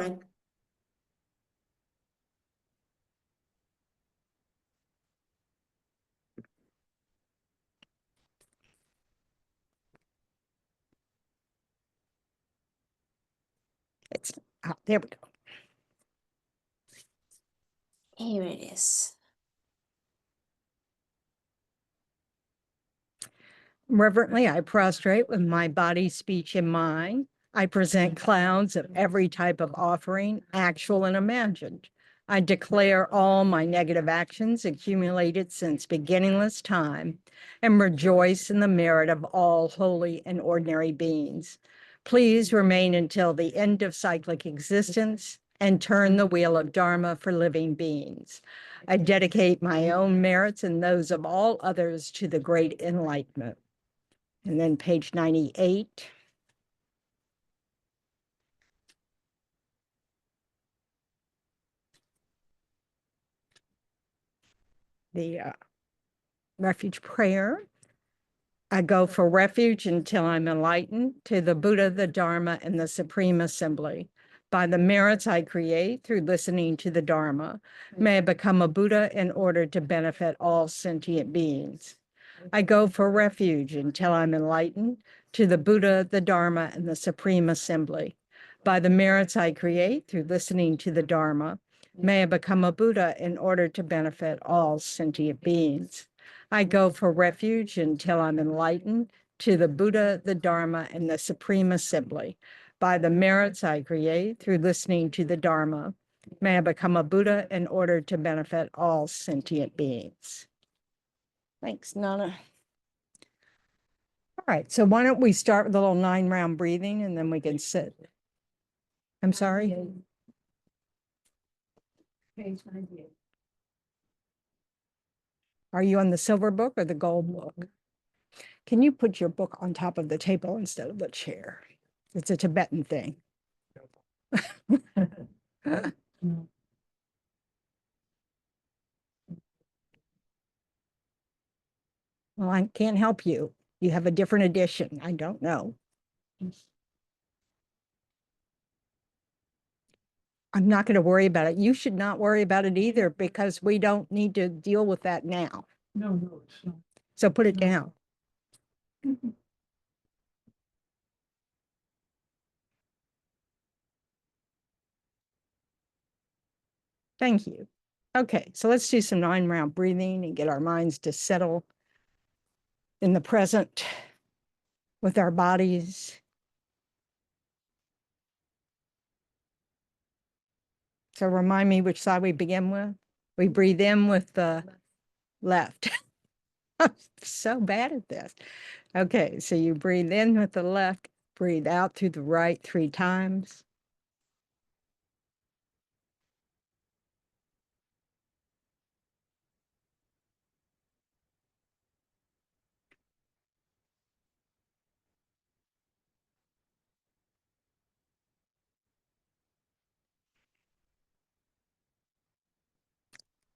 Right. It's there we go. Here it is. Reverently, I prostrate with my body, speech, and mind. I present clowns of every type of offering, actual and imagined. I declare all my negative actions accumulated since beginningless time and rejoice in the merit of all holy and ordinary beings. Please remain until the end of cyclic existence and turn the wheel of Dharma for living beings. I dedicate my own merits and those of all others to the great enlightenment. And then page 98. The refuge prayer. I go for refuge until I'm enlightened to the Buddha, the Dharma, and the Supreme Assembly. By the merits I create through listening to the Dharma, may I become a Buddha in order to benefit all sentient beings. I go for refuge until I'm enlightened to the Buddha, the Dharma, and the Supreme Assembly. By the merits I create through listening to the Dharma, may I become a Buddha in order to benefit all sentient beings. I go for refuge until I'm enlightened to the Buddha, the Dharma, and the Supreme Assembly. By the merits I create through listening to the Dharma, may I become a Buddha in order to benefit all sentient beings. Thanks, Nana. All right, so why don't we start with a little 9-round breathing and then we can sit. I'm sorry? Page 98. Are you on the silver book or the gold book? Can you put your book on top of the table instead of the chair? It's a Tibetan thing. Well, I can't help you. You have a different edition. I don't know. I'm not going to worry about it. You should not worry about it either because we don't need to deal with that now. No, it's not. So put it down. Thank you. Okay, so let's do some 9-round breathing and get our minds to settle in the present with our bodies. So remind me which side we begin with. We breathe in with the left. I'm so bad at this. Okay, so you breathe in with the left, breathe out through the right 3 times.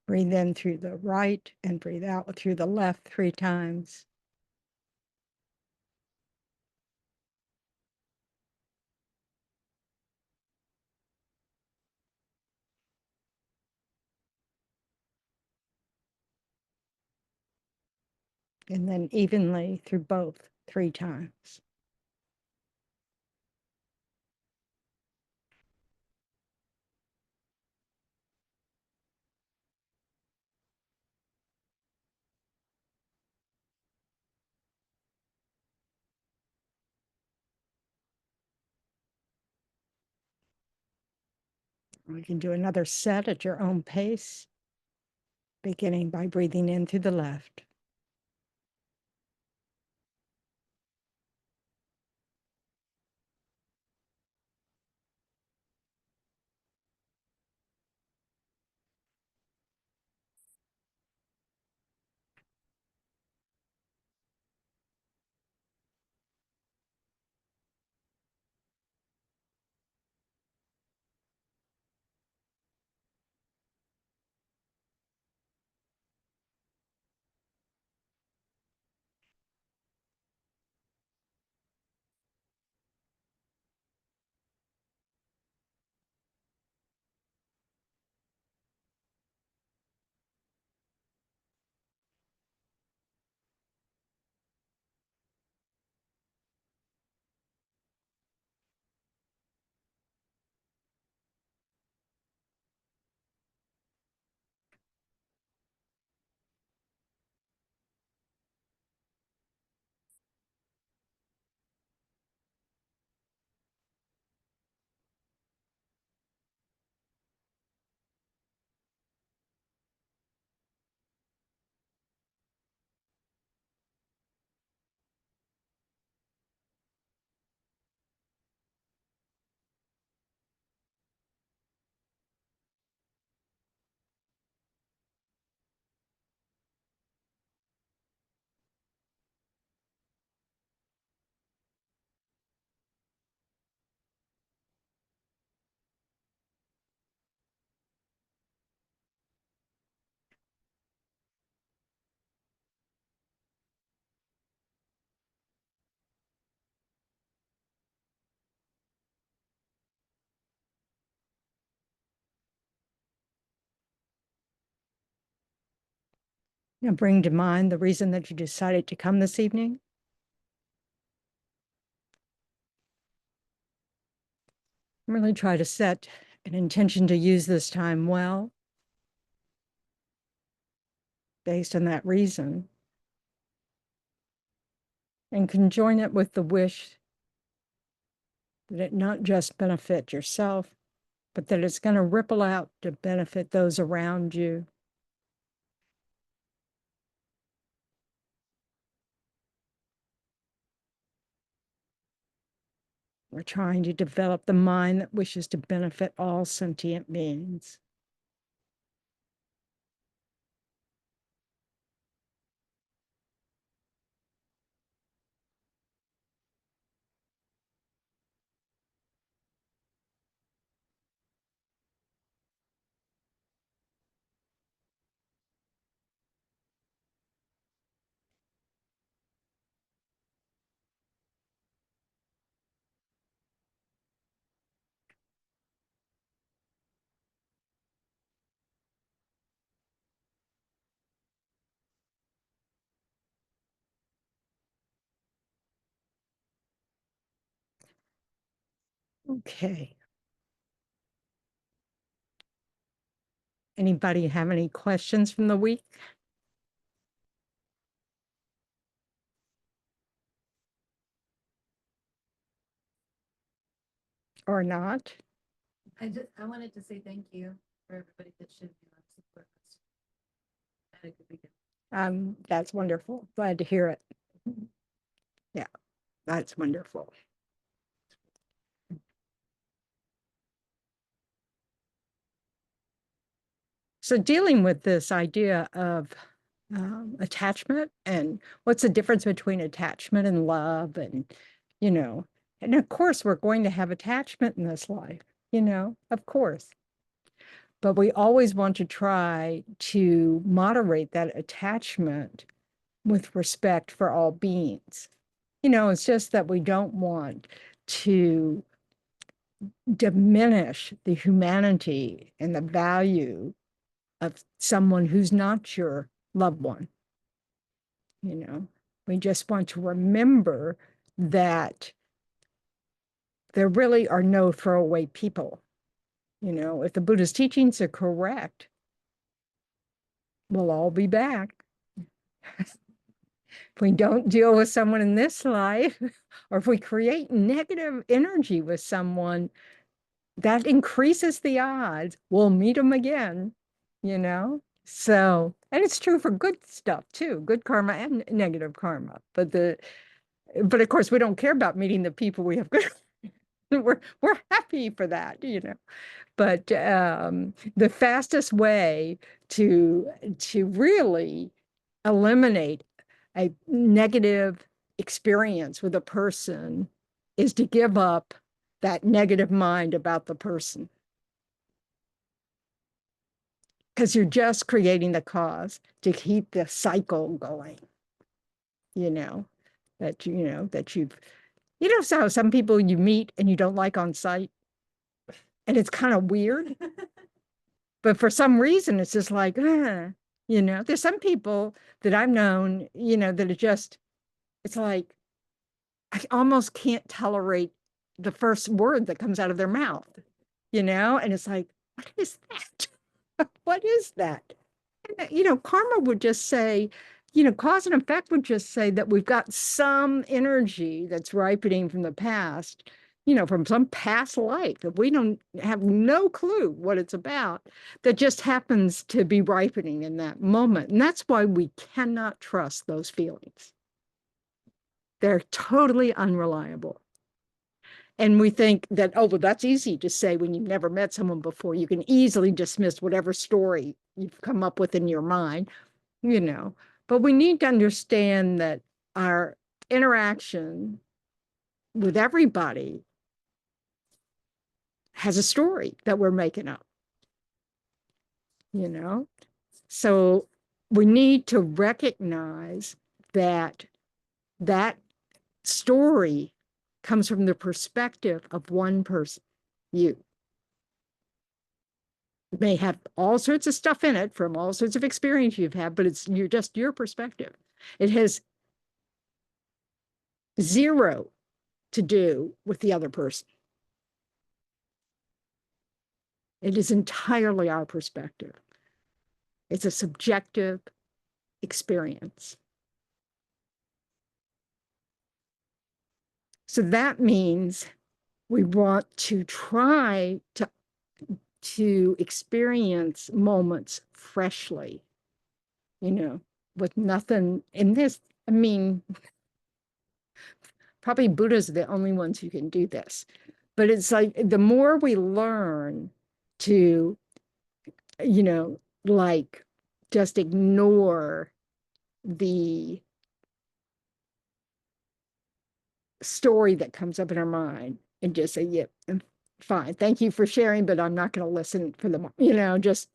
Breathe in through the right and breathe out through the left 3 times. And then evenly through both 3 times. We can do another set at your own pace, beginning by breathing in through the left. Now bring to mind the reason that you decided to come this evening. Really try to set an intention to use this time well, based on that reason. And conjoin it with the wish that it not just benefit yourself, but that it's going to ripple out to benefit those around you. We're trying to develop the mind that wishes to benefit all sentient beings. Okay. Anybody have any questions from the week? Or not? I wanted to say thank you for everybody that should be on support list. Had a good weekend. That's wonderful. Glad to hear it. Yeah, that's wonderful. So dealing with this idea of attachment and what's the difference between attachment and love, and, and of course we're going to have attachment in this life, of course. But we always want to try to moderate that attachment with respect for all beings. It's just that we don't want to diminish the humanity and the value of someone who's not your loved one. We just want to remember that there really are no throwaway people. If the Buddha's teachings are correct, we'll all be back. If we don't deal with someone in this life, or if we create negative energy with someone, that increases the odds we'll meet them again, So, and it's true for good stuff too, good karma and negative karma. But of course, we don't care about meeting the people we have good. We're happy for that, But the fastest way to really eliminate a negative experience with a person is to give up that negative mind about the person. Because you're just creating the cause to keep the cycle going, that you've, so some people you meet and you don't like on sight, and it's kind of weird. But for some reason, it's just like, there's some people that I've known, that are just, it's like, I almost can't tolerate the first word that comes out of their mouth, and it's like, what is that? What is that? And, karma would just say, cause and effect would just say that we've got some energy that's ripening from the past, from some past life that we don't have no clue what it's about, that just happens to be ripening in that moment. And that's why we cannot trust those feelings. They're totally unreliable. And we think that, oh, well, that's easy to say when you've never met someone before. You can easily dismiss whatever story you've come up with in your mind, But we need to understand that our interaction with everybody has a story that we're making up, So we need to recognize that that story comes from the perspective of one person, you. may have all sorts of stuff in it from all sorts of experience you've had, but it's just your perspective. It has zero to do with the other person. It is entirely our perspective. It's a subjective experience. So that means we want to try to experience moments freshly, with nothing in this. I mean, probably Buddha's are the only ones who can do this. But it's like the more we learn to, like just ignore the story that comes up in our mind and just say, yep, fine. Thank you for sharing, but I'm not going to listen for just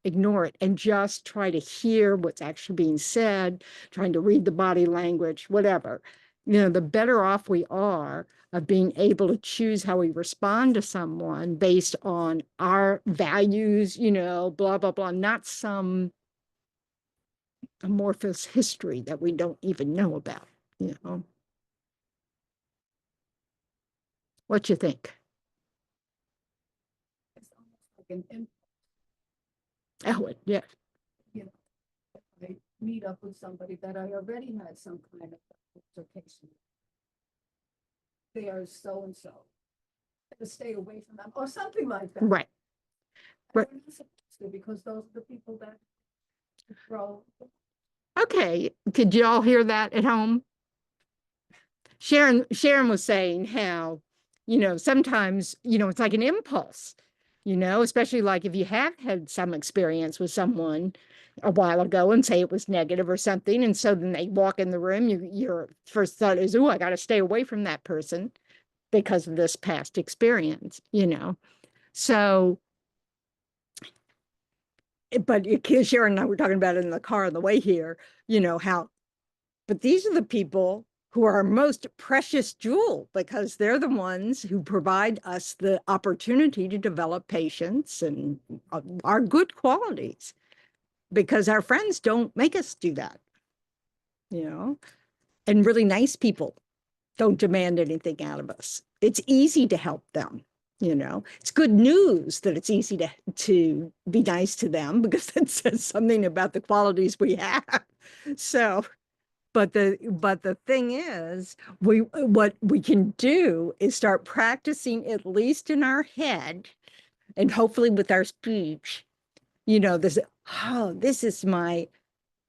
ignore it and just try to hear what's actually being said, trying to read the body language, whatever. The better off we are of being able to choose how we respond to someone based on our values, blah, blah, blah, not some amorphous history that we don't even know about, What you think? It's almost like an impulse. Oh, yeah. I meet up with somebody that I already had some kind of altercation. They are so-and-so. To stay away from them or something like that. Right. Right. I'm not supposed to, because those are the people that throw. Okay. Could you all hear that at home? Sharon was saying how, sometimes, it's like an impulse, especially like if you have had some experience with someone a while ago and say it was negative or something. And so then they walk in the room, your first thought is, oh, I got to stay away from that person because of this past experience, So, but Sharon and I were talking about it in the car on the way here, but these are the people who are our most precious jewel because they're the ones who provide us the opportunity to develop patience and our good qualities, because our friends don't make us do that, and really nice people don't demand anything out of us. It's easy to help them. It's good news that it's easy to be nice to them because it says something about the qualities we have. So, but the thing is, what we can do is start practicing, at least in our head and hopefully with our speech, this is my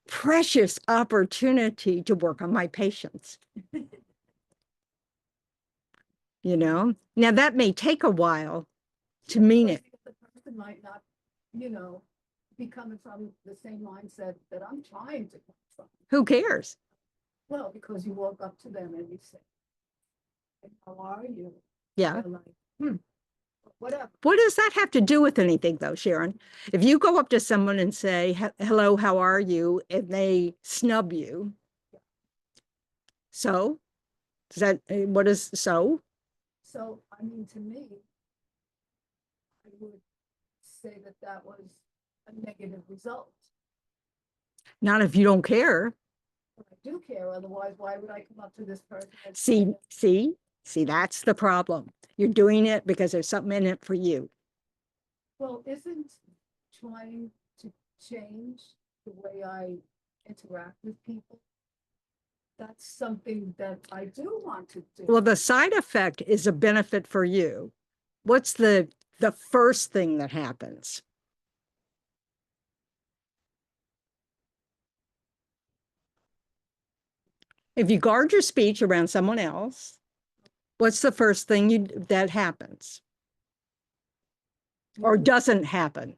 precious opportunity to work on my patience. Now that may take a while to mean it. The person might not, be coming from the same mindset that I'm trying to come from. Who cares? Well, because you walk up to them and you say, how are you? Yeah. Like, whatever. What does that have to do with anything, though, Sharon? If you go up to someone and say, hello, how are you? And they snub you. So, what is so? So, I mean, to me, I would say that was a negative result. Not if you don't care. But I do care. Otherwise, why would I come up to this person? See, that's the problem. You're doing it because there's something in it for you. Well, isn't trying to change the way I interact with people, that's something that I do want to do. Well, the side effect is a benefit for you. What's the first thing that happens? If you guard your speech around someone else, what's the first thing that happens? Or doesn't happen?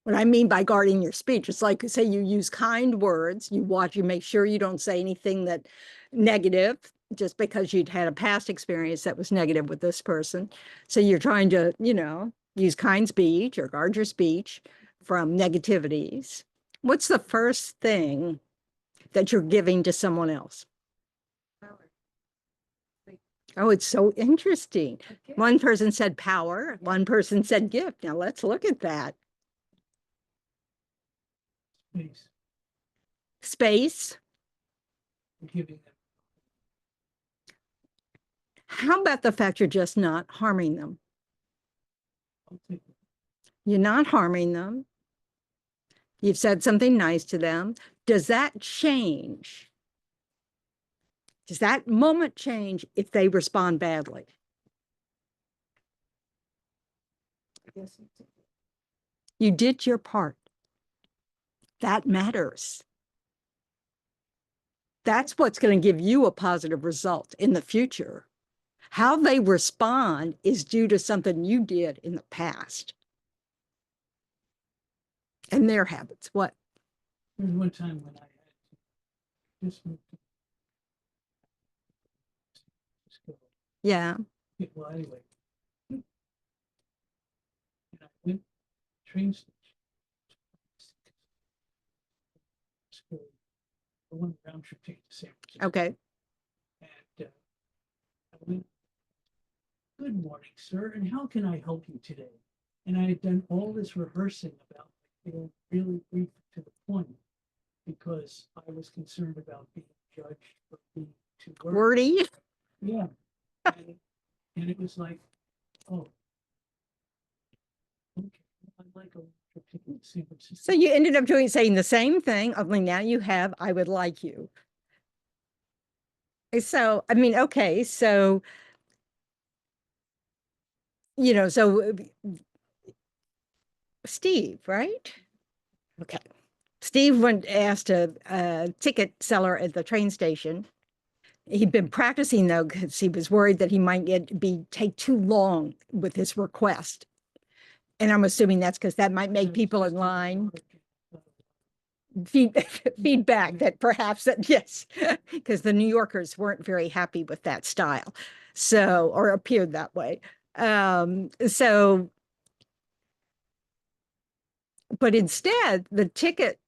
What I mean by guarding your speech, it's like, say you use kind words, you make sure you don't say anything that negative, just because you'd had a past experience that was negative with this person. So you're trying to, use kind speech or guard your speech from negativities. What's the first thing that you're giving to someone else? Power. Oh, it's so interesting. A gift. One person said power, one person said gift. Now let's look at that. Space, Space. giving them. How about the fact you're just not harming them? I'll take it. You're not harming them. You've said something nice to them. Does that change? Does that moment change if they respond badly? Yes, it did. You did your part. That matters. That's what's going to give you a positive result in the future. How they respond is due to something you did in the past and their habits. What? There was one time when I had to just move to school. Yeah. Yeah, well, anyway. And I went train station. School. The one round trip ticket to San Francisco. Okay. And I went, good morning, sir, and how can I help you today? And I had done all this rehearsing about being really brief to the point because I was concerned about being judged for being too wordy. Wordy. Yeah. And it was like, oh, okay, I'd like a trip ticket to San Francisco. So you ended up saying the same thing, only now you have, I would like you. So, I mean, okay, so, so Steve, right? Okay. Steve asked a ticket seller at the train station. He'd been practicing though, because he was worried that he might take too long with his request. And I'm assuming that's because that might make people in line feedback that perhaps that, yes, because the New Yorkers weren't very happy with that style. So, or appeared that way. But instead, the ticket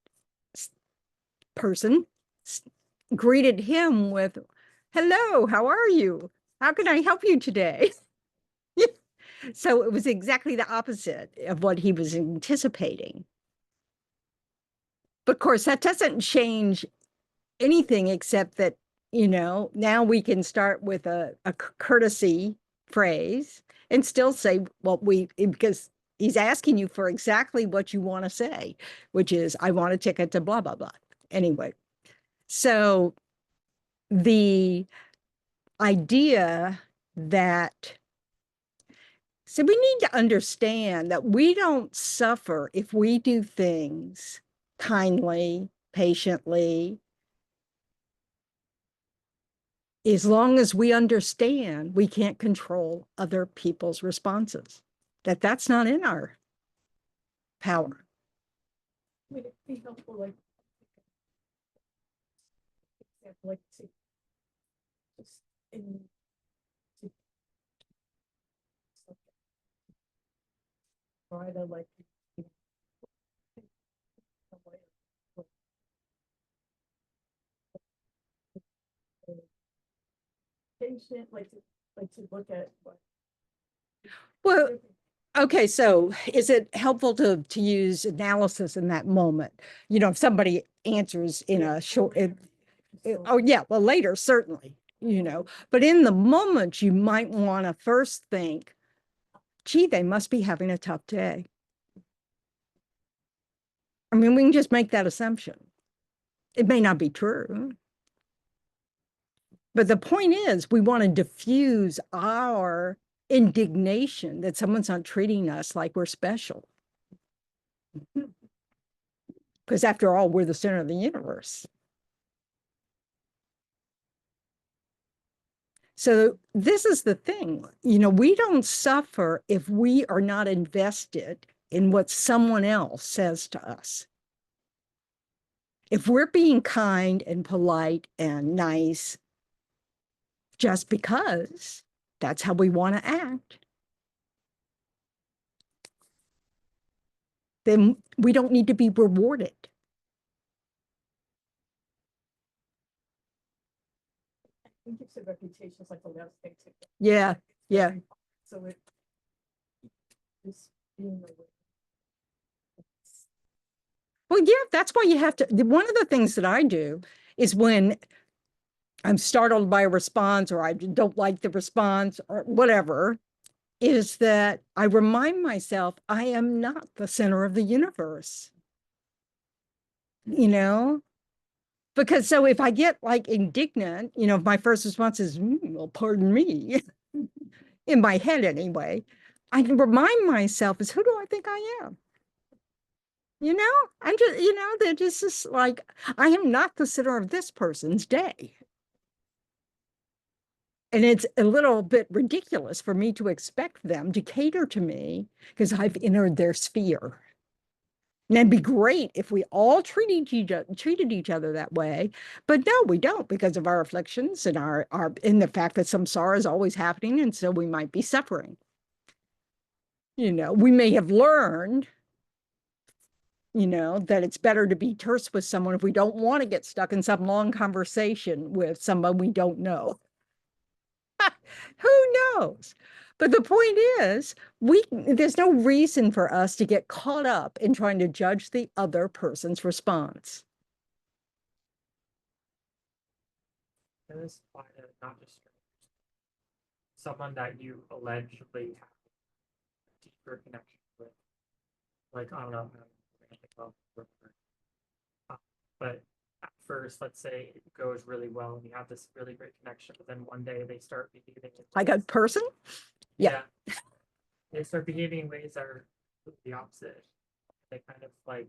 person greeted him with, hello, how are you? How can I help you today? So it was exactly the opposite of what he was anticipating. But of course, that doesn't change anything except that, now we can start with a courtesy phrase and still say what because he's asking you for exactly what you want to say, which is, I want a ticket to blah, blah, blah. Anyway, so the idea that, so we need to understand that we don't suffer if we do things kindly, patiently, as long as we understand we can't control other people's responses, that's not in our power. Would it be helpful, like to just in to try to patient, to look at what. Well, okay, so is it helpful to use analysis in that moment? If somebody answers in a short, oh yeah, well later, certainly, but in the moment, you might want to first think, gee, they must be having a tough day. I mean, we can just make that assumption. It may not be true. But the point is, we want to diffuse our indignation that someone's not treating us like we're special. Because after all, we're the center of the universe. So this is the thing, we don't suffer if we are not invested in what someone else says to us. If we're being kind and polite and nice, just because that's how we want to act, then we don't need to be rewarded. It gives a reputation as like the last thing to. Yeah, yeah. So it is being aware. Well, yeah, that's why you have to, one of the things that I do is when I'm startled by a response or I don't like the response or whatever, is that I remind myself I am not the center of the universe. You know? Because so if I get like indignant, you know, if my first response is, well, pardon me, in my head anyway, I can remind myself is who do I think I am? You know, I'm just, you know, they're just like, I am not the center of this person's day. And it's a little bit ridiculous for me to expect them to cater to me because I've entered their sphere. And it'd be great if we all treated each other that way, but no, we don't because of our afflictions and our in the fact that some sorrow is always happening, and so we might be suffering. You know, we may have learned, you know, that it's better to be terse with someone if we don't want to get stuck in some long conversation with someone we don't know. Who knows? But the point is, there's no reason for us to get caught up in trying to judge the other person's response. And this apply to not just strangers, someone that you allegedly have a deeper connection with. Like, I don't know, but at first, let's say it goes really well and you have this really great connection, but then one day they start behaving in Like a ways- person? Yeah. They start behaving in ways that are the opposite. They kind of like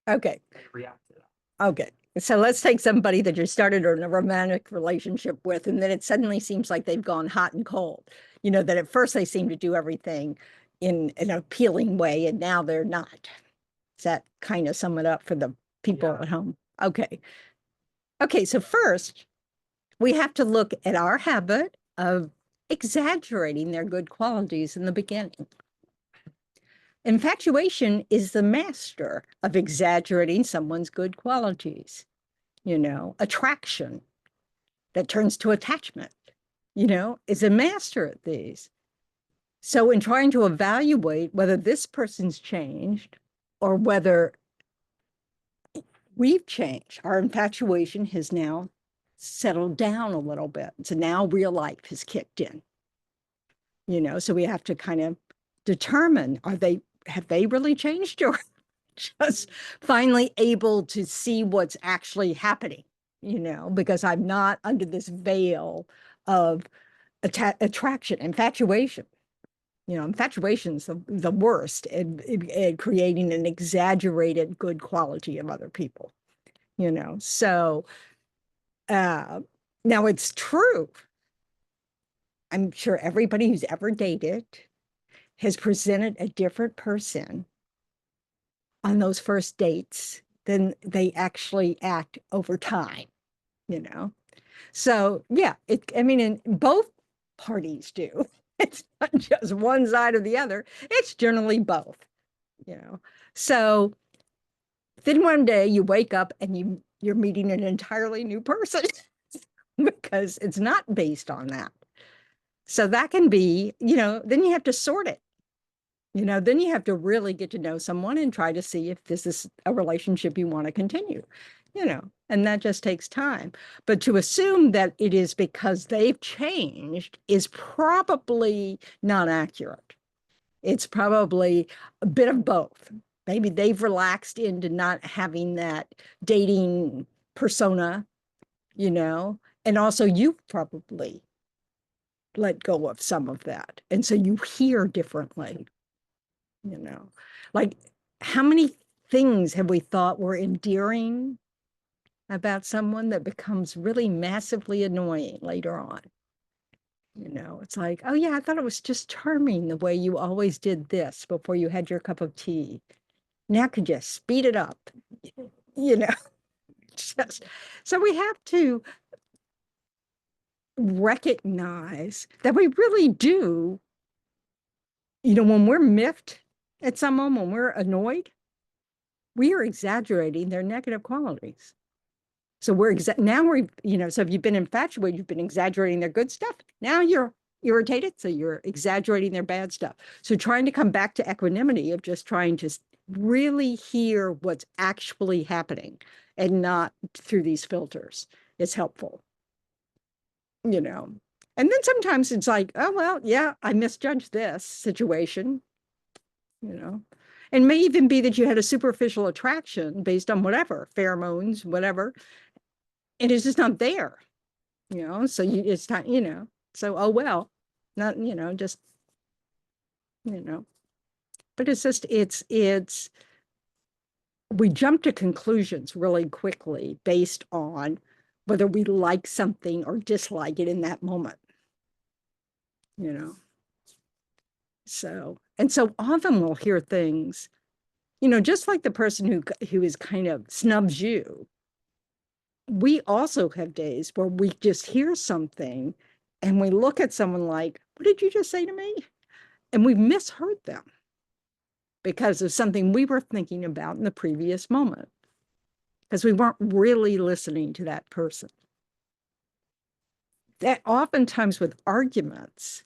Okay. react to that. Okay. So let's take somebody that you started in a romantic relationship with, and then it suddenly seems like they've gone hot and cold. You know, that at first they seem to do everything in an appealing way, and now they're not. Does that kind of sum it up for the people Yeah. at home? Okay. Okay, so first, we have to look at our habit of exaggerating their good qualities in the beginning. Infatuation is the master of exaggerating someone's good qualities. You know, attraction that turns to attachment, you know, is a master at these. So in trying to evaluate whether this person's changed or whether we've changed, our infatuation has now settled down a little bit. So now real life has kicked in, you know, so we have to kind of determine, have they really changed or just finally able to see what's actually happening, you know, because I'm not under this veil of attraction, infatuation. You know, infatuation's the worst at creating an exaggerated good quality of other people, you know. So now it's true. I'm sure everybody who's ever dated has presented a different person on those first dates than they actually act over time, you know? So yeah, I mean, and both parties do. It's not just one side or the other. It's generally both, you know? So then one day you wake up and you're meeting an entirely new person because it's not based on that. So that can be, you know, then you have to sort it. You know, then you have to really get to know someone and try to see if this is a relationship you want to continue, you know, and that just takes time. But to assume that it is because they've changed is probably not accurate. It's probably a bit of both. Maybe they've relaxed into not having that dating persona, you know, and also you probably let go of some of that. And so you hear differently. You know, like how many things have we thought were endearing about someone that becomes really massively annoying later on? You know, it's like, oh yeah, I thought it was just charming the way you always did this before you had your cup of tea. Now could you speed it up? You know, so we have to recognize that we really do, you know, when we're miffed at someone, when we're annoyed, we are exaggerating their negative qualities. So now we're, so if you've been infatuated, you've been exaggerating their good stuff. Now you're irritated, so you're exaggerating their bad stuff. So trying to come back to equanimity of just trying to really hear what's actually happening and not through these filters is helpful. And then sometimes it's like, oh, well, yeah, I misjudged this situation, and may even be that you had a superficial attraction based on whatever, pheromones, whatever, and it's just not there, so it's time, so, oh, well, not, just, but it's just, we jump to conclusions really quickly based on whether we like something or dislike it in that moment, So, and so often we'll hear things, just like the person who is kind of snubs you. We also have days where we just hear something and we look at someone like, what did you just say to me? And we've misheard them because of something we were thinking about in the previous moment, because we weren't really listening to that person. That oftentimes with arguments,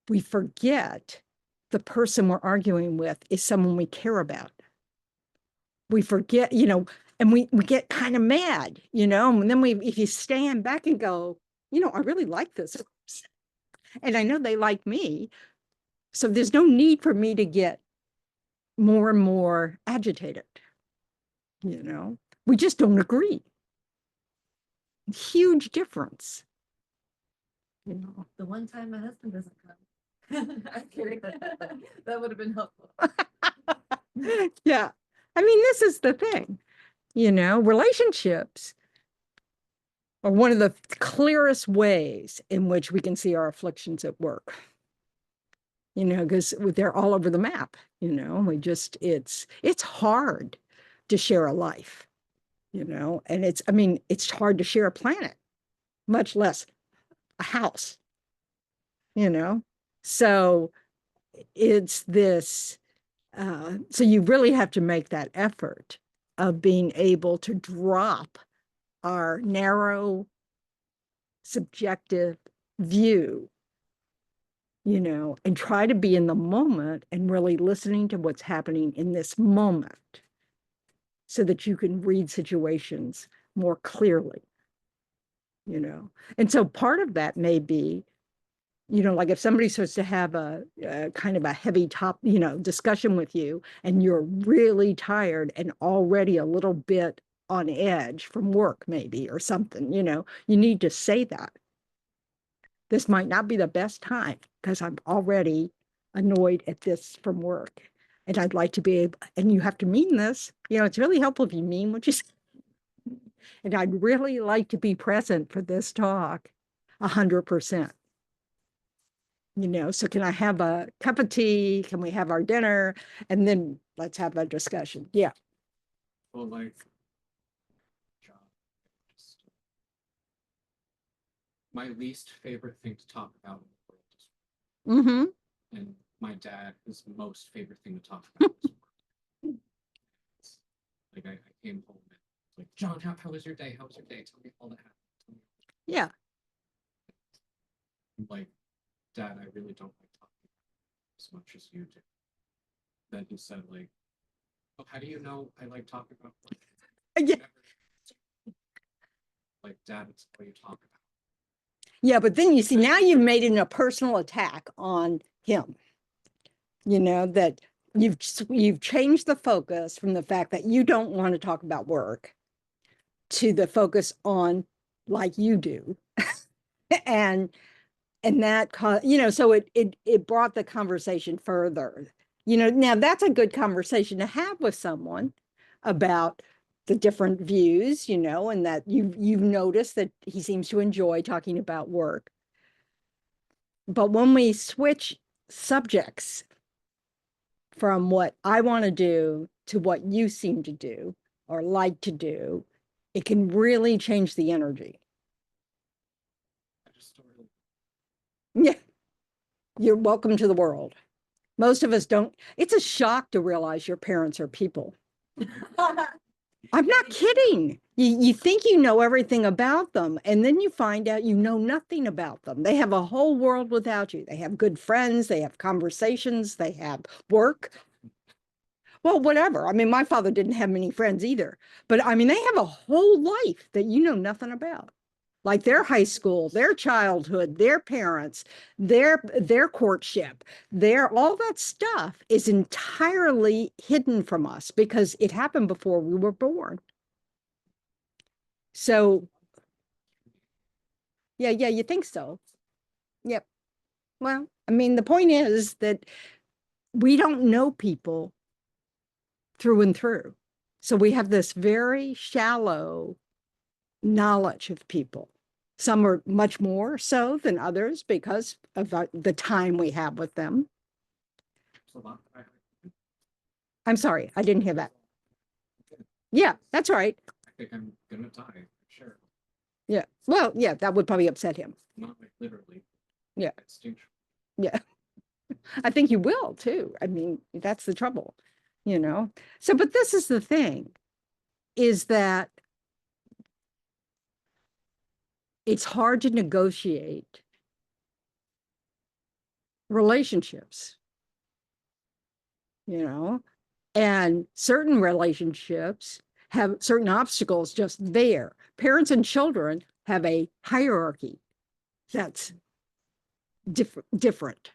we forget the person we're arguing with is someone we care about. We forget, and we get kind of mad, and then if you stand back and go, I really like this person, and I know they like me, so there's no need for me to get more and more agitated. We just don't agree. Huge difference. The one time my husband doesn't come. I'm kidding. That would have been helpful. Yeah. I mean, this is the thing, relationships are one of the clearest ways in which we can see our afflictions at work, because they're all over the map, it's hard to share a life, and it's hard to share a planet, much less a house, so it's this, so you really have to make that effort of being able to drop our narrow, subjective view, and try to be in the moment and really listening to what's happening in this moment so that you can read situations more clearly, And so part of that may be, like if somebody's supposed to have a kind of a heavy discussion with you and you're really tired and already a little bit on edge from work maybe or something, you need to say that. This might not be the best time because I'm already annoyed at this from work. And I'd like to be able, and you have to mean this, it's really helpful if you mean what you say. And I'd really like to be present for this talk 100%. So can I have a cup of tea? Can we have our dinner? And then let's have a discussion. Yeah. Well, my least favorite thing to talk about in the world is Mm-hmm. and my dad is most favorite thing to talk about is work. Like I came home and like, John, how was your day? How was your day? Tell me all that happened. Yeah. I'm like, Dad, I really don't like talking as much as you do. Then he said, like, oh, how do you know I like talking about work? Yeah. Like, Dad, it's what you talk about. Yeah, but then you see, now you've made it a personal attack on him. That you've changed the focus from the fact that you don't want to talk about work to the focus on like you do. and that, so it brought the conversation further. Now that's a good conversation to have with someone about the different views, and that you've noticed that he seems to enjoy talking about work. But when we switch subjects from what I want to do to what you seem to do or like to do, it can really change the energy. I just started. Yeah. You're welcome to the world. Most of us don't. It's a shock to realize your parents are people. I'm not kidding. You think you know everything about them, and then you find out you know nothing about them. They have a whole world without you. They have good friends, they have conversations, they have work. Well, whatever. I mean, my father didn't have many friends either, but I mean, they have a whole life that you know nothing about. Like their high school, their childhood, their parents, their courtship, their all that stuff is entirely hidden from us because it happened before we were born. So, yeah, you think so. Yep. Well, I mean, the point is that we don't know people through and through. So we have this very shallow knowledge of people. Some are much more so than others because of the time we have with them. I'm sorry, I didn't hear that. Yeah, that's right. I think I'm gonna die, for sure. Yeah. Well, yeah, that would probably upset him. Not like literally. Yeah. Extinction. Yeah. I think you will too. I mean, that's the trouble, you know? So, but this is the thing, is that it's hard to negotiate relationships, you know? And certain relationships have certain obstacles just there. Parents and children have a hierarchy that's different.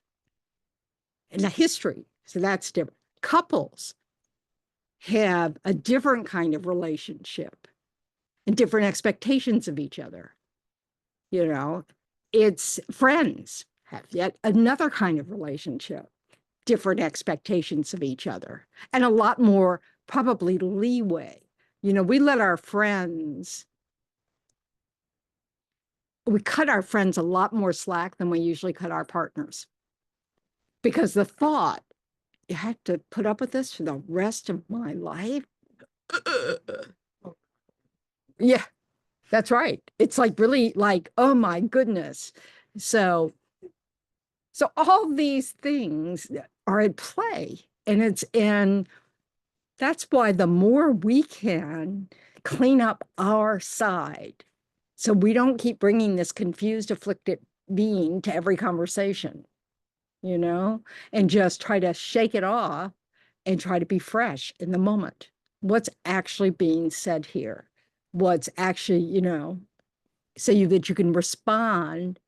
And a history, so that's different. Couples have a different kind of relationship and different expectations of each other. You know, it's friends have yet another kind of relationship, different expectations of each other, and a lot more probably leeway. You know, we cut our friends a lot more slack than we usually cut our partners. Because the thought, you have to put up with this for the rest of my life. Yeah, that's right. It's like really like, oh my goodness. So all these things are at play, and that's why the more we can clean up our side, so we don't keep bringing this confused, afflicted being to every conversation, you know, and just try to shake it off and try to be fresh in the moment. What's actually being said here? What's actually, you know, so that you can respond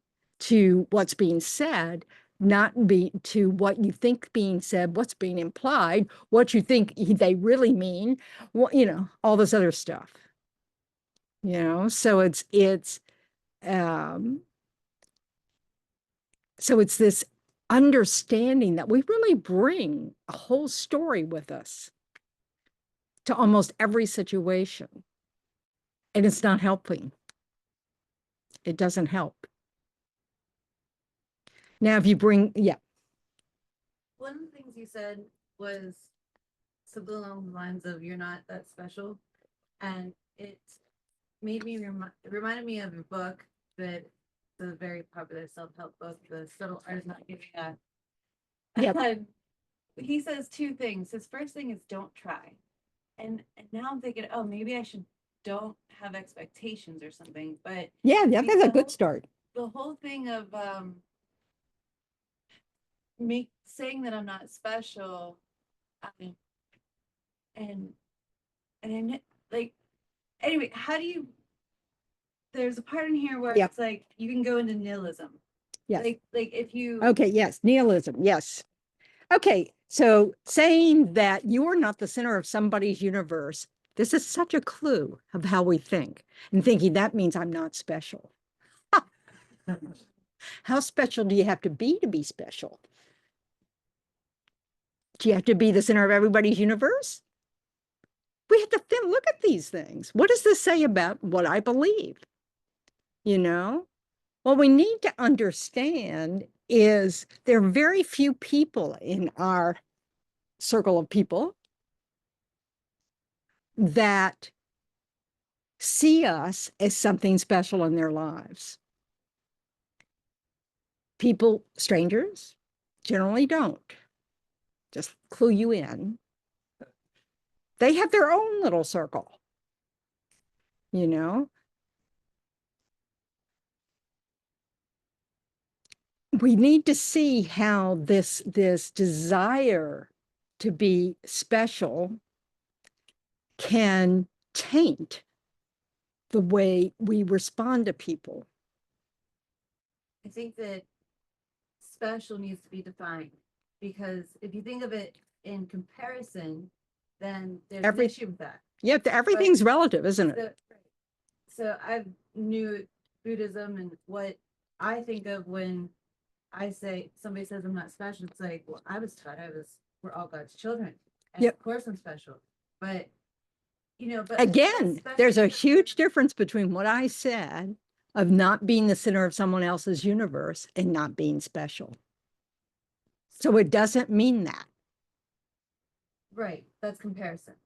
to what's being said, not be to what you think being said, what's being implied, what you think they really mean, what, you know, all this other stuff. You know, so it's this understanding that we really bring a whole story with us to almost every situation. And it's not helping. It doesn't help. Now, if you bring, yeah. One of the things you said was something along the lines of you're not that special. And it made me reminded me of a book that is a very popular self-help book, The Subtle Art of Not Giving Up. Yep. And he says two things. His first thing is don't try. And now I'm thinking, oh, maybe I should don't have expectations or something. But Yeah, that's a good start. the whole thing of saying that I'm not special, and I like anyway, how do you? There's a part in here where Yep. it's like you can go into nihilism. Yes. Like if you. Okay, yes, nihilism, yes. Okay, so saying that you're not the center of somebody's universe, this is such a clue of how we think, and thinking that means I'm not special. How special do you have to be special? Do you have to be the center of everybody's universe? We have to look at these things. What does this say about what I believe? You know, what we need to understand is there are very few people in our circle of people that see us as something special in their lives. People, strangers, generally don't. Just clue you in. They have their own little circle. you know? We need to see how this desire to be special can taint the way we respond to people. I think that special needs to be defined, because if you think of it in comparison, then there's Every- an issue with that. Yeah, everything's relative, isn't it? So I knew Buddhism, and what I think of when I say somebody says I'm not special, it's like, well, I was taught we're all God's children. And Yep. of course I'm special. But but Again, there's a huge difference between what I said of not being the center of someone else's universe and not being special. So it doesn't mean that. Right, that's comparison.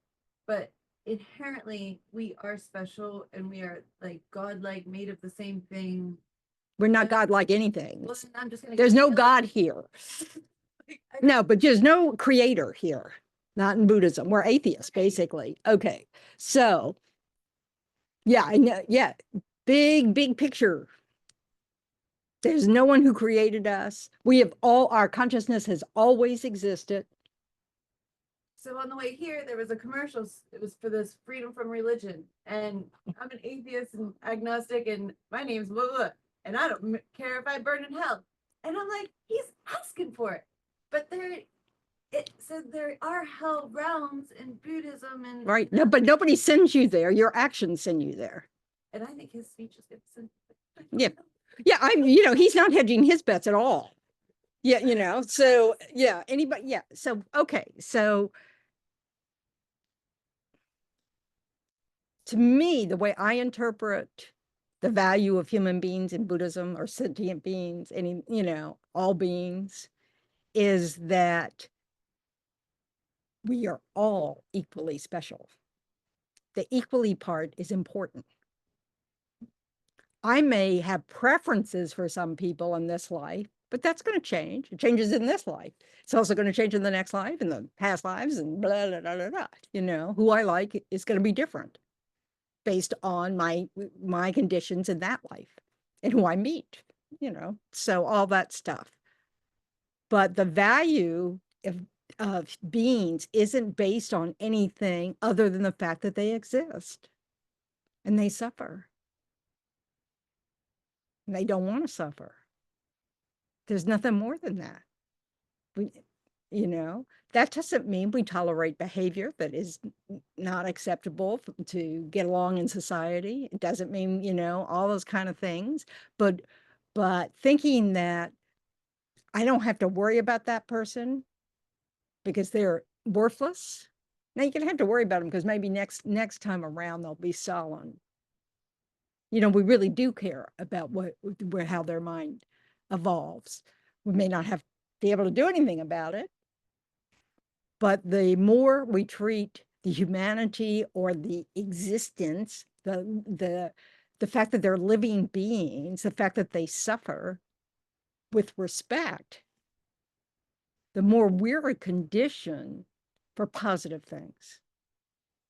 But inherently we are special, and we are like godlike, made of the same thing. We're not God-like anything. Well, I'm just gonna There's no feel God here. No, but there's no creator here, not in Buddhism. We're atheists, basically. Okay, so yeah, I know. Yeah, big picture. There's no one who created us. We have our consciousness has always existed. So on the way here, there was a commercial. It was for this freedom from religion, and I'm an atheist and agnostic, and my name's blah, blah, blah, and I don't care if I burn in hell. And I'm like, he's asking for it, but there are hell realms in Buddhism, and Right. No, but nobody sends you there. Your actions send you there. and I think his speech is good. Yeah. Yeah, he's not hedging his bets at all. Yeah, so yeah, anybody, yeah. So okay, so to me, the way I interpret the value of human beings in Buddhism, or sentient beings, all beings, is that we are all equally special. The equally part is important. I may have preferences for some people in this life, but that's going to change. It changes in this life. It's also going to change in the next life, in the past lives, and blah, blah, blah, blah, blah. Who I like is going to be different based on my conditions in that life and who I meet, so all that stuff. But the value of beings isn't based on anything other than the fact that they exist and they suffer. And they don't want to suffer. There's nothing more than that. That doesn't mean we tolerate behavior that is not acceptable to get along in society. It doesn't mean, all those kind of things. But thinking that I don't have to worry about that person because they're worthless. Now you're gonna have to worry about them because maybe next time around they'll be sullen. We really do care about how their mind evolves. We may not be able to do anything about it, but the more we treat the humanity or the existence, the fact that they're living beings, the fact that they suffer with respect, the more we're a condition for positive things,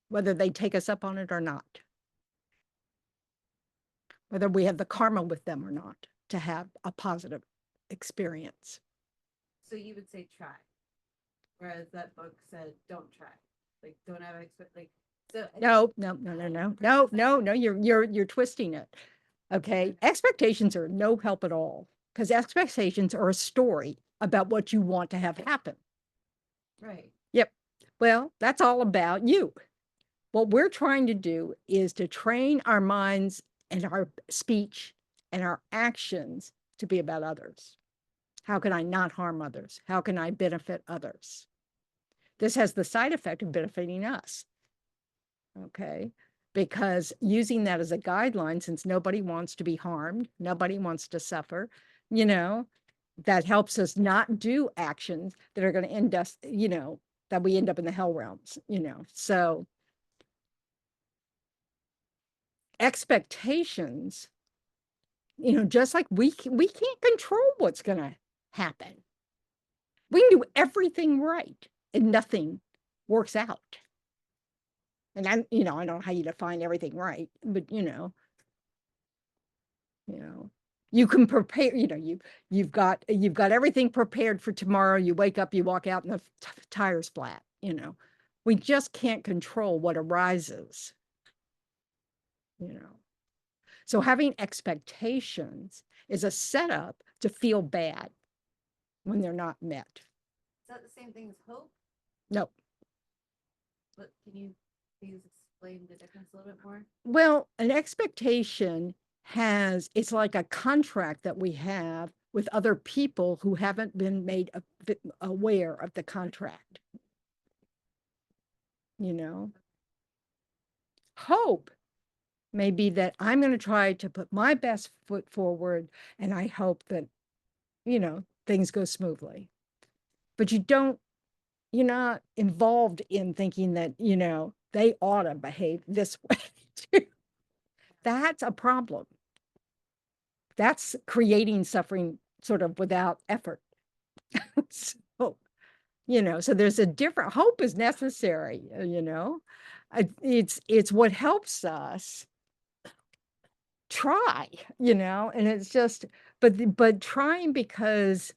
whether they take us up on it or not, whether we have the karma with them or not to have a positive experience. So you would say try, whereas that book said don't try, like don't have like. So No, you're twisting it. Okay, expectations are no help at all, because expectations are a story about what you want to have happen. Right. Yep. Well, that's all about you. What we're trying to do is to train our minds and our speech and our actions to be about others. How can I not harm others? How can I benefit others? This has the side effect of benefiting us. Okay, because using that as a guideline, since nobody wants to be harmed, nobody wants to suffer, that helps us not do actions that are going to end us, that we end up in the hell realms, so expectations, just like we can't control what's going to happen. We can do everything right and nothing works out. And I don't know how you define everything right, but you can prepare, you've got everything prepared for tomorrow. You wake up, you walk out and the tire's flat, We just can't control what arises, So having expectations is a setup to feel bad when they're not met. Is that the same thing as hope? No. But can you please explain the difference a little bit more? Well, an expectation it's like a contract that we have with other people who haven't been made aware of the contract. Hope may be that I'm going to try to put my best foot forward, and I hope that, things go smoothly. But you're not involved in thinking that, they ought to behave this way too. That's a problem. That's creating suffering sort of without effort. So, so there's a different hope is necessary, it's what helps us try, and it's just, but trying because,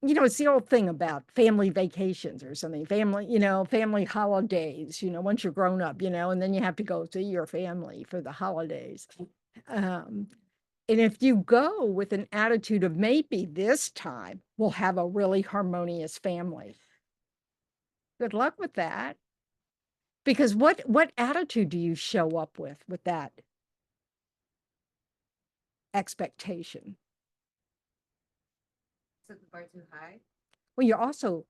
it's the old thing about family vacations or something, family holidays, once you're grown up, and then you have to go see your family for the holidays. And if you go with an attitude of maybe this time we'll have a really harmonious family, good luck with that. Because what attitude do you show up with that expectation? Set the bar too high? Well, you're also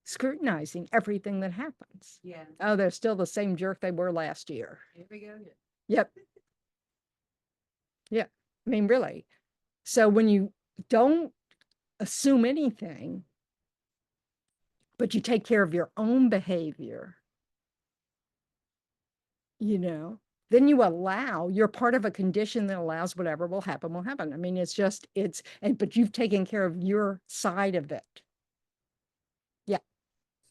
scrutinizing everything that happens. Yeah. Oh, they're still the same jerk they were last year. Here we go. Yep. Yeah. I mean, really. So when you don't assume anything, but you take care of your own behavior, then you're part of a condition that allows whatever will happen will happen. I mean, but you've taken care of your side of it. Yeah.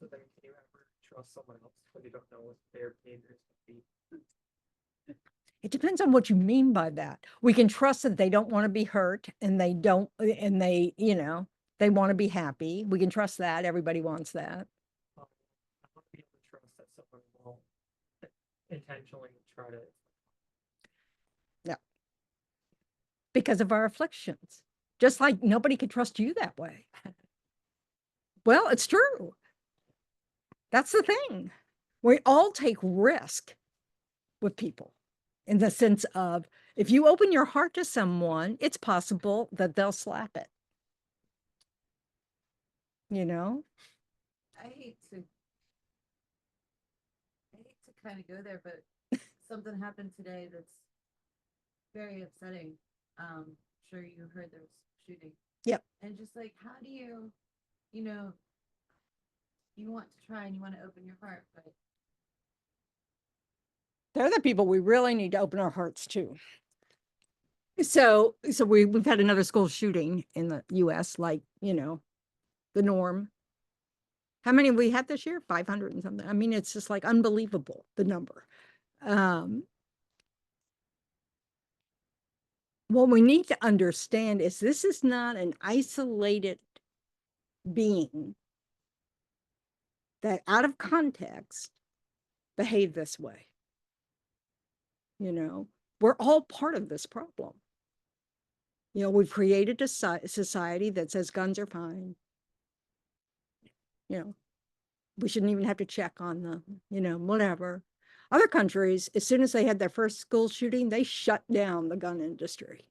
So then can you ever trust someone else when you don't know what their behavior is going to be? It depends on what you mean by that. We can trust that they don't want to be hurt and they want to be happy. We can trust that. Everybody wants that. I want to be able to trust that someone won't intentionally try to. Yeah. Because of our afflictions. Just like nobody could trust you that way. Well, it's true. That's the thing. We all take risk with people in the sense of if you open your heart to someone, it's possible that they'll slap it. I hate to kind of go there, but something happened today that's very upsetting. Sure you heard there was shooting. Yep. And just like, how do you want to try and you want to open your heart, but they're the people we really need to open our hearts to. So we've had another school shooting in the US, like, the norm. How many we had this year? 500 and something. I mean, it's just like unbelievable, the number. What we need to understand is this is not an isolated being that out of context behave this way. We're all part of this problem. We've created a society that says guns are fine. We shouldn't even have to check on them, whatever. Other countries, as soon as they had their first school shooting, they shut down the gun industry.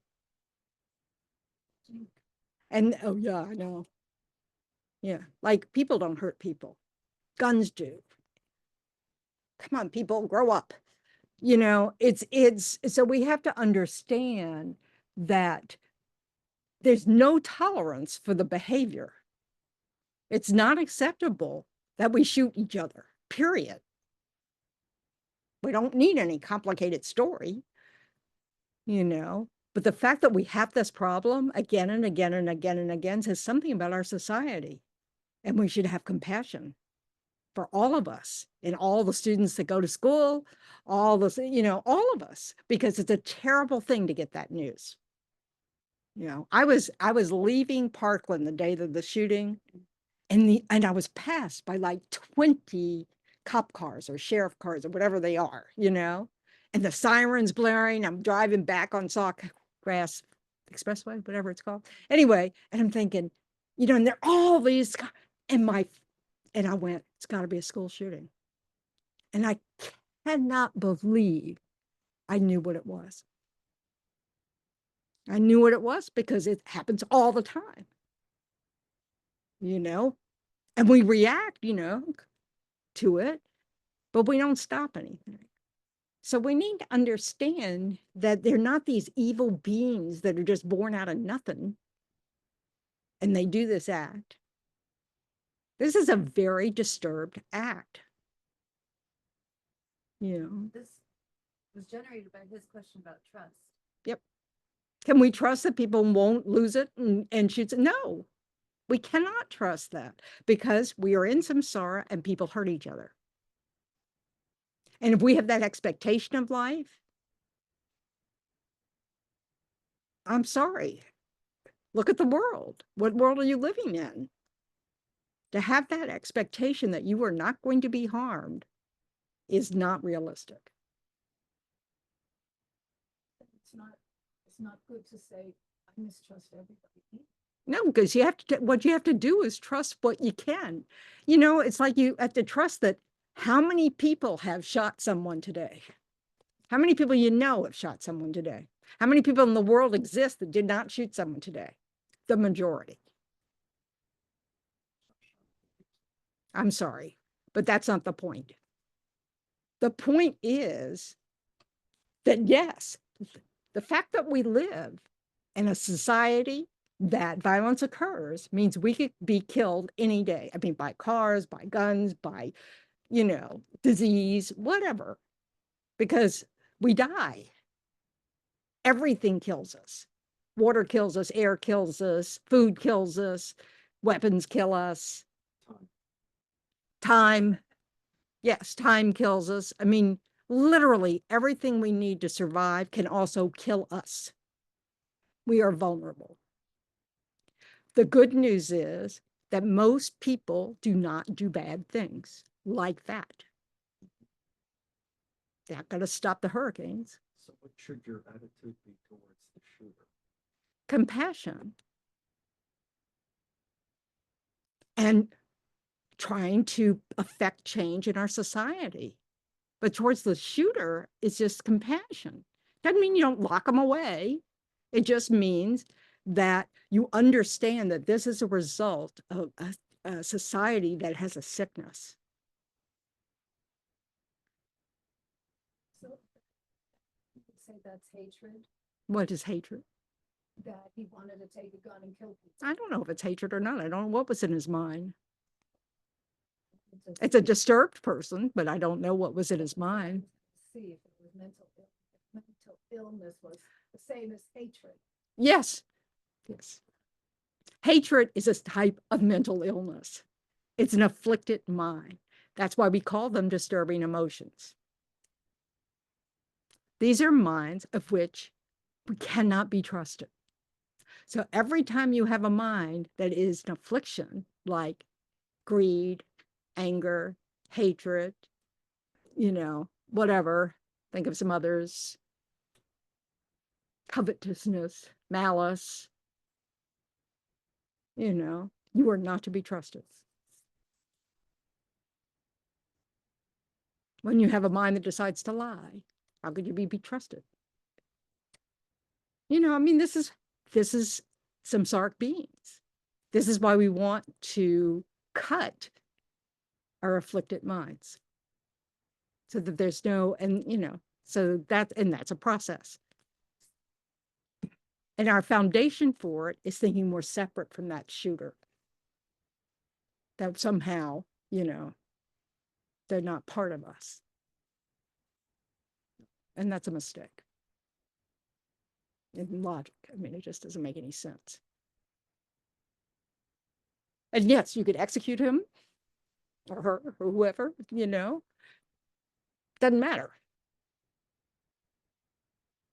And, oh yeah, I know. Yeah, like people don't hurt people. Guns do. Come on, people, grow up. So we have to understand that there's no tolerance for the behavior. It's not acceptable that we shoot each other, period. We don't need any complicated story, but the fact that we have this problem again and again and again and again says something about our society, and we should have compassion. for all of us and all the students that go to school, all the, all of us, because it's a terrible thing to get that news. I was leaving Parkland the day of the shooting, and I was passed by like 20 cop cars or sheriff cars or whatever they are, and the sirens blaring. I'm driving back on Sawgrass Expressway, whatever it's called. Anyway, and I'm thinking, and there are all these, and I went, it's got to be a school shooting. And I cannot believe I knew what it was. I knew what it was because it happens all the time, and we react, to it, but we don't stop anything. So we need to understand that they're not these evil beings that are just born out of nothing and they do this act. This is a very disturbed act. This was generated by his question about trust. Yep. Can we trust that people won't lose it and shoot it? No, we cannot trust that because we are in samsara and people hurt each other. And if we have that expectation of life, I'm sorry. Look at the world. What world are you living in? To have that expectation that you are not going to be harmed is not realistic. It's not good to say, I mistrust everybody. No, because what you have to do is trust what you can. It's like you have to trust that how many people have shot someone today? How many people have shot someone today? How many people in the world exist that did not shoot someone today? The majority. I'm sorry, but that's not the point. The point is that, yes, the fact that we live in a society that violence occurs means we could be killed any day. I mean, by cars, by guns, by, disease, whatever, because we die. Everything kills us. Water kills us, air kills us, food kills us, weapons kill us. Time. Yes, time kills us. I mean, literally everything we need to survive can also kill us. We are vulnerable. The good news is that most people do not do bad things like that. They're not going to stop the hurricanes. So what should your attitude be towards the shooter? Compassion. And trying to affect change in our society. But towards the shooter, it's just compassion. Doesn't mean you don't lock them away. It just means that you understand that this is a result of a society that has a sickness. So you could say that's hatred, What is hatred? that he wanted to take a gun and kill people. I don't know if it's hatred or not. I don't know what was in his mind. It's a disturbed person, but I don't know what was in his mind. See if it was mental illness was the same as hatred. Yes. Yes. Hatred is a type of mental illness. It's an afflicted mind. That's why we call them disturbing emotions. These are minds of which we cannot be trusted. So every time you have a mind that is an affliction, like greed, anger, hatred, whatever, think of some others, covetousness, malice, you are not to be trusted. When you have a mind that decides to lie, how could you be trusted? This is samsaric beings. This is why we want to cut our afflicted minds so that there's no, so that's a process. And our foundation for it is thinking we're separate from that shooter. That somehow, they're not part of us. And that's a mistake. In logic, it just doesn't make any sense. And yes, you could execute him. or her or whoever, doesn't matter.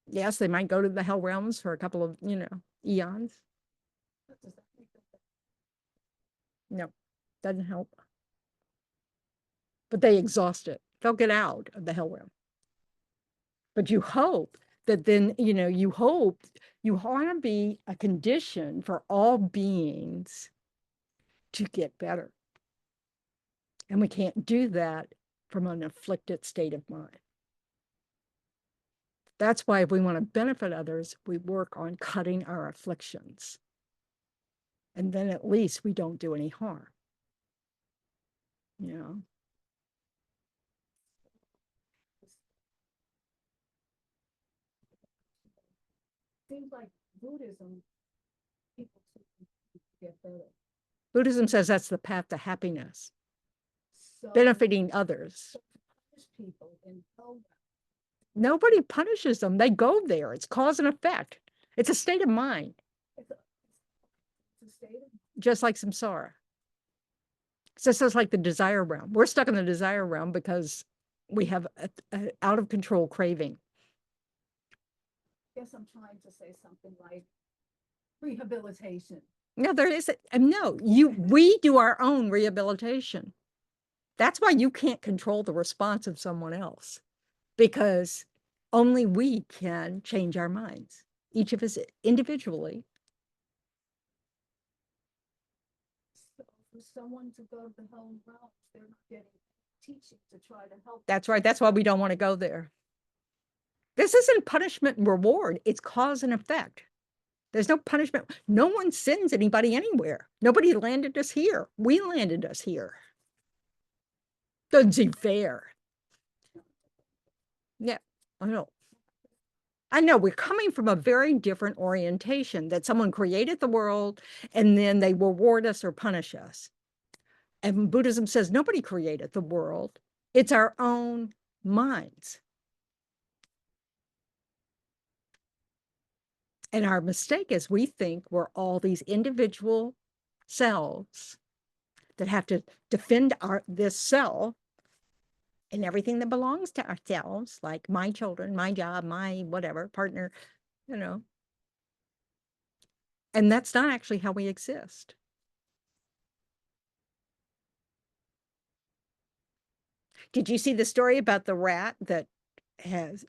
Yes, they might go to the hell realms for a couple of, eons. What does that make them? No, doesn't help. But they exhaust it. They'll get out of the hell realm. But you hope that then, you hope you want to be a condition for all beings to get better. And we can't do that from an afflicted state of mind. That's why if we want to benefit others, we work on cutting our afflictions. And then at least we don't do any harm. Seems like Buddhism, people to get better. Buddhism says that's the path to happiness, So benefiting others. punish people in hell. Nobody punishes them. They go there. It's cause and effect. It's a state of mind, It's a state of, just like samsara. So it's like the desire realm. We're stuck in the desire realm because we have a out of control craving. I guess I'm trying to say something like rehabilitation. No, there is no, we do our own rehabilitation. That's why you can't control the response of someone else, because only we can change our minds, each of us individually. So for someone to go to the hell realms, they're not getting teaching to try to help. That's right. That's why we don't want to go there. This isn't punishment and reward. It's cause and effect. There's no punishment. No one sends anybody anywhere. Nobody landed us here. We landed us here. Doesn't seem fair. Yeah, I know. I know we're coming from a very different orientation, that someone created the world and then they reward us or punish us. And Buddhism says nobody created the world. It's our own minds. And our mistake is we think we're all these individual selves that have to defend this self and everything that belongs to ourselves, like my children, my job, my whatever, partner, And that's not actually how we exist. Did you see the story about the rat that has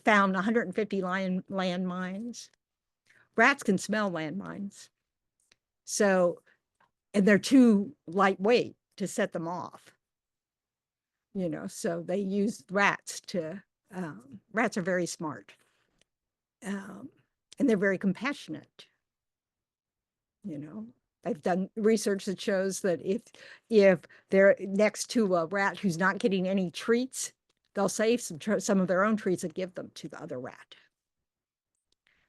found 150 landmines? Rats can smell landmines. So, and they're too lightweight to set them off. So they use rats rats are very smart. And they're very compassionate. I've done research that shows that if they're next to a rat who's not getting any treats, they'll save some of their own treats and give them to the other rat.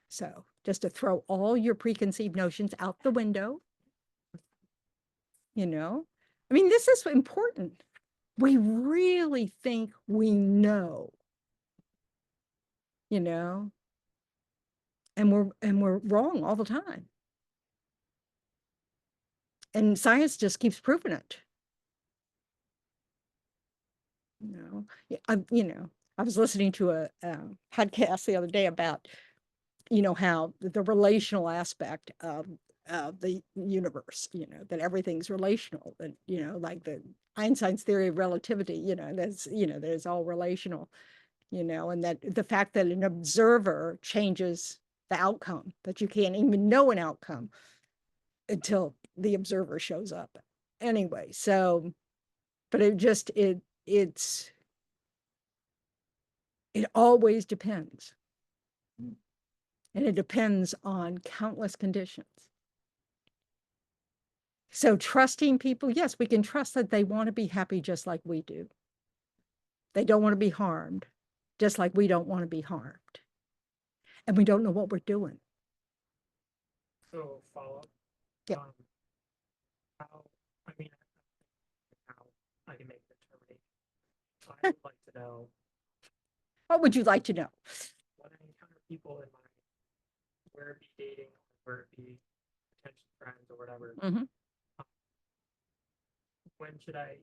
So just to throw all your preconceived notions out the window. I mean, this is important. We really think we know, and we're wrong all the time. And science just keeps proving it. I was listening to a podcast the other day about, how the relational aspect of the universe, that everything's relational, that, like the Einstein's theory of relativity, that's, that it's all relational, and that the fact that an observer changes the outcome, that you can't even know an outcome until the observer shows up. Anyway, so, but it always depends. And it depends on countless conditions. So trusting people, yes, we can trust that they want to be happy just like we do. They don't want to be harmed, just like we don't want to be harmed. And we don't know what we're doing. So follow up. Yeah. How I can make the determination. I would like to know, What would you like to know? when I encounter people in my, where it be dating, where it be potential friends or whatever, Mhm. when should I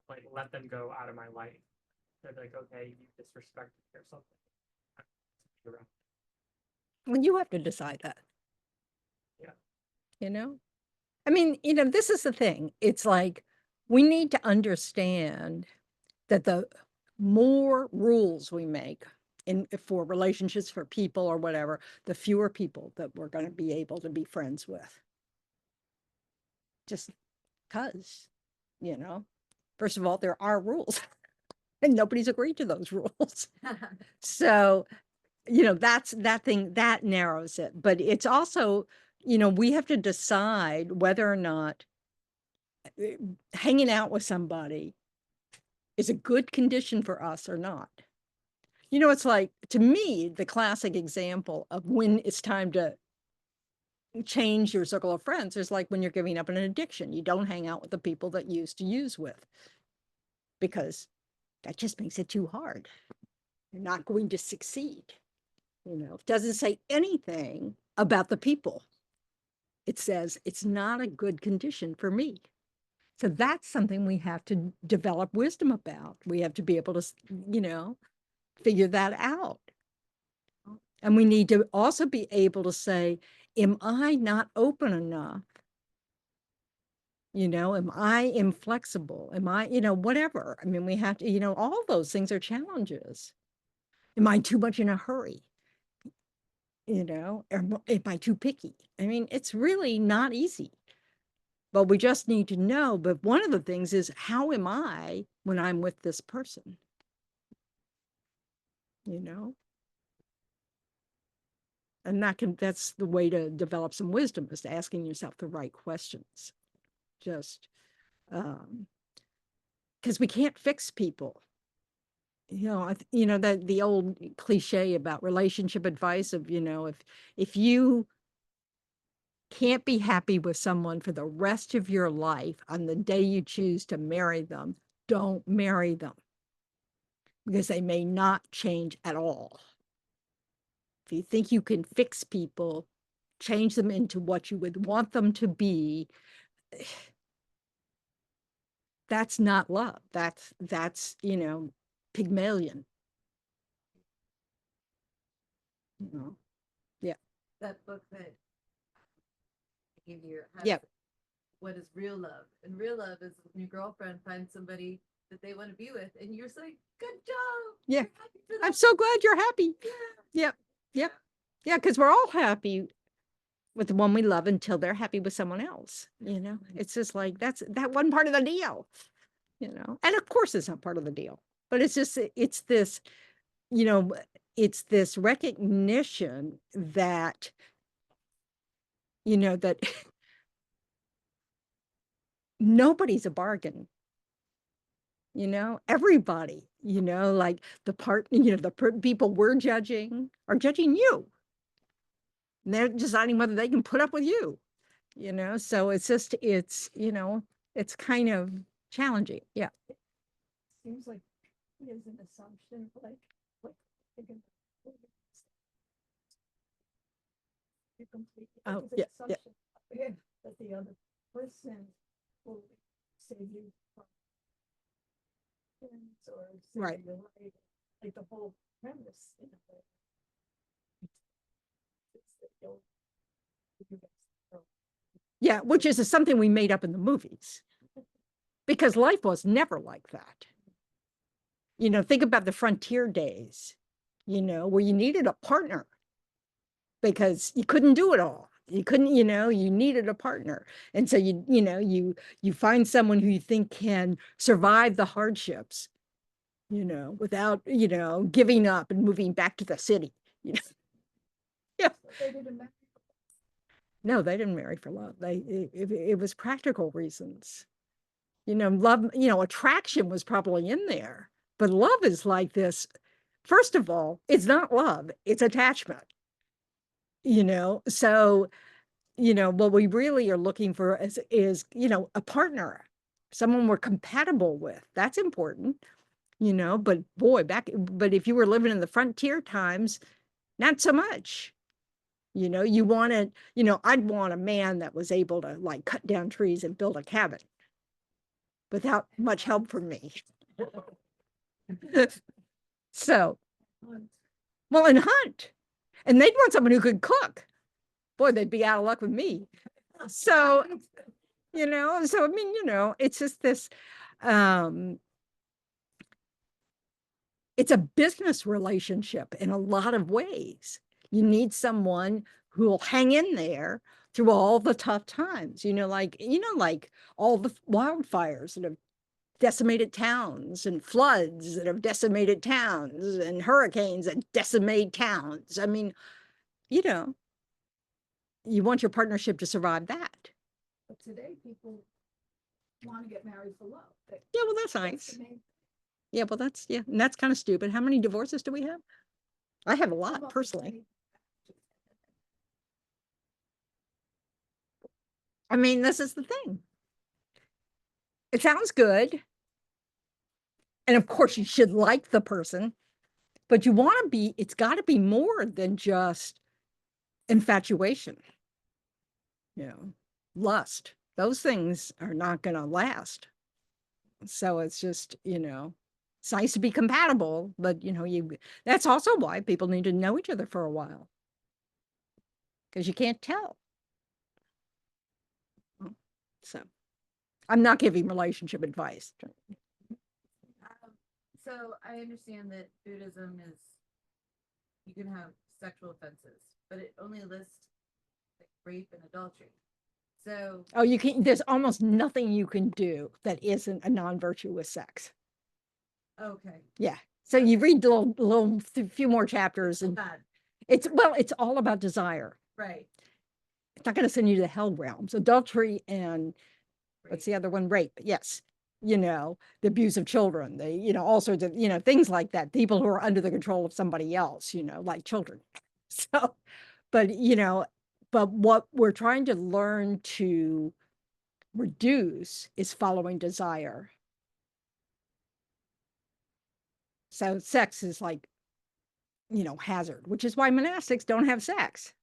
like let them go out of my life? They're like, okay, you disrespected me or something. You're right. Well, you have to decide that. Yeah. You know? I mean, this is the thing. It's like we need to understand that the more rules we make for relationships, for people or whatever, the fewer people that we're going to be able to be friends with. Just because, first of all, there are rules and nobody's agreed to those rules. So, that's that thing that narrows it. But it's also, we have to decide whether or not hanging out with somebody is a good condition for us or not. It's like, to me, the classic example of when it's time to change your circle of friends is like when you're giving up an addiction. You don't hang out with the people that you used to use with because that just makes it too hard. You're not going to succeed. It doesn't say anything about the people. It says it's not a good condition for me. So that's something we have to develop wisdom about. We have to be able to, figure that out. And we need to also be able to say, am I not open enough? Am I inflexible? Am I, whatever. I mean, we have to, all those things are challenges. Am I too much in a hurry? Or am I too picky? I mean, it's really not easy. But we just need to know. But one of the things is, how am I when I'm with this person? And that's the way to develop some wisdom, is asking yourself the right questions. Just because we can't fix people. That the old cliche about relationship advice of, if you can't be happy with someone for the rest of your life, on the day you choose to marry them, don't marry them, because they may not change at all. If you think you can fix people, change them into what you would want them to be, that's not love. That's Pygmalion. Yeah. That book that I gave you. Yeah. What is real love? And real love is when your girlfriend finds somebody that they want to be with, and you're like, good job. Yeah. You're happy for them. I'm so glad you're happy. Yeah. Yep. Yeah, because we're all happy with the one we love until they're happy with someone else. It's just like, that's that one part of the deal. And of course it's not part of the deal, but it's just, it's this, it's this recognition that, that nobody's a bargain. Everybody, like the people we're judging are judging you. And they're deciding whether they can put up with you, so it's just, it's kind of challenging. Yeah. Seems like it is an assumption, like thinking you completely, Oh, it's an yeah, yeah. assumption that the other person will save you from things or save Right. you right. Like the whole premise in a way. It's that you'll you guys throw. Yeah, which is something we made up in the movies, because life was never like that. Think about the frontier days, where you needed a partner because you couldn't do it all. You couldn't, you needed a partner. And so you find someone who you think can survive the hardships, without, giving up and moving back to the city. Yeah. They didn't matter. No, they didn't marry for love. It was practical reasons. Love, attraction was probably in there, but love is like this. First of all, it's not love, it's attachment. So, what we really are looking for is, a partner, someone we're compatible with. That's important, but boy, but if you were living in the frontier times, not so much. You wanted, I'd want a man that was able to like cut down trees and build a cabin. without much help from me. So, well, and hunt. And they'd want someone who could cook. Boy, they'd be out of luck with me. So, so I mean, it's just this, it's a business relationship in a lot of ways. You need someone who will hang in there through all the tough times, like all the wildfires that have decimated towns and floods that have decimated towns and hurricanes that decimate towns. I mean, you want your partnership to survive that. But today, people want to get married for love. Yeah, well, that's That's nice. the main- Yeah, well, and that's kind of stupid. How many divorces do we have? I have a come lot up with personally. any- I mean, this is the thing. It sounds good. And of course, you should like the person, but it's got to be more than just infatuation, lust. Those things are not going to last. So it's just, it's nice to be compatible, but that's also why people need to know each other for a while. Because you can't tell. So I'm not giving relationship advice. So I understand that Buddhism is, you can have sexual offenses, but it only lists like rape and adultery. So, Oh, there's almost nothing you can do that isn't a non-virtuous sex. okay, Yeah. So you read the few more chapters and bad, it's all about desire. right? It's not going to send you to the hell realms. Adultery and what's the other one? Rape. Yes. The abuse of children, all sorts of, things like that. People who are under the control of somebody else, like children. So, but, but what we're trying to learn to reduce is following desire. So sex is like, hazard, which is why monastics don't have sex.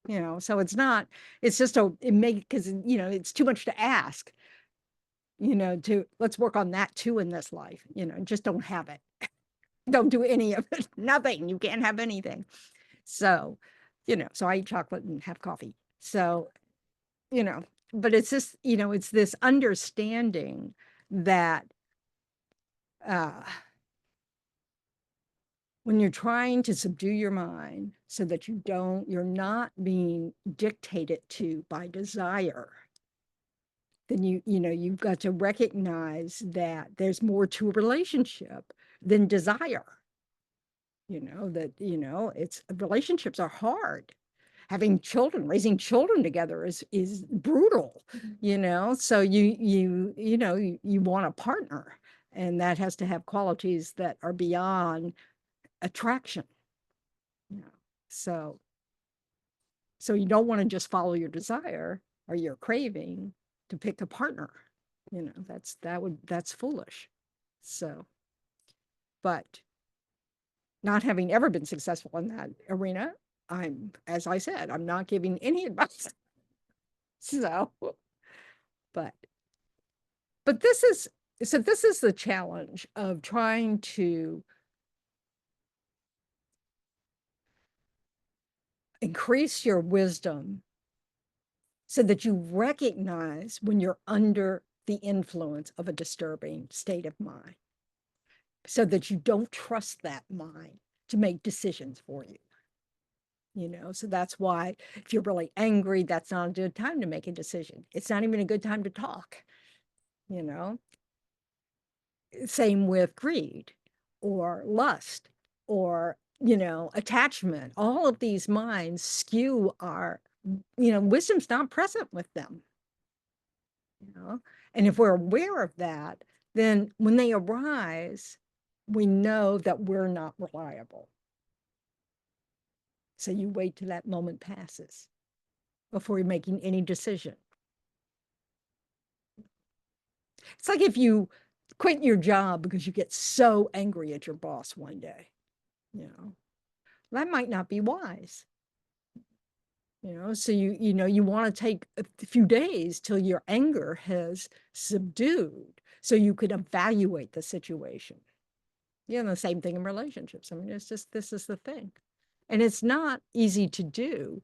So it's just because, it's too much to ask, let's work on that too in this life, just don't have it. Don't do any of it, nothing. You can't have anything. So, so I eat chocolate and have coffee. So, but it's just, it's this understanding that when you're trying to subdue your mind so that you're not being dictated to by desire, then you've got to recognize that there's more to a relationship than desire. Relationships are hard. Having children, raising children together is brutal, so you want a partner, and that has to have qualities that are beyond attraction. So you don't want to just follow your desire or your craving to pick a partner. That's foolish. So, but not having ever been successful in that arena, as I said, I'm not giving any advice. So, but this is the challenge of trying to increase your wisdom so that you recognize when you're under the influence of a disturbing state of mind, so that you don't trust that mind to make decisions for you. So that's why if you're really angry, that's not a good time to make a decision. It's not even a good time to talk. Same with greed or lust or, attachment. All of these minds skew our, wisdom's not present with them. And if we're aware of that, then when they arise, we know that we're not reliable. So you wait till that moment passes before you're making any decision. It's like if you quit your job because you get so angry at your boss 1 day, that might not be wise. So you want to take a few days till your anger has subdued so you could evaluate the situation. The same thing in relationships. I mean, it's just, this is the thing. And it's not easy to do,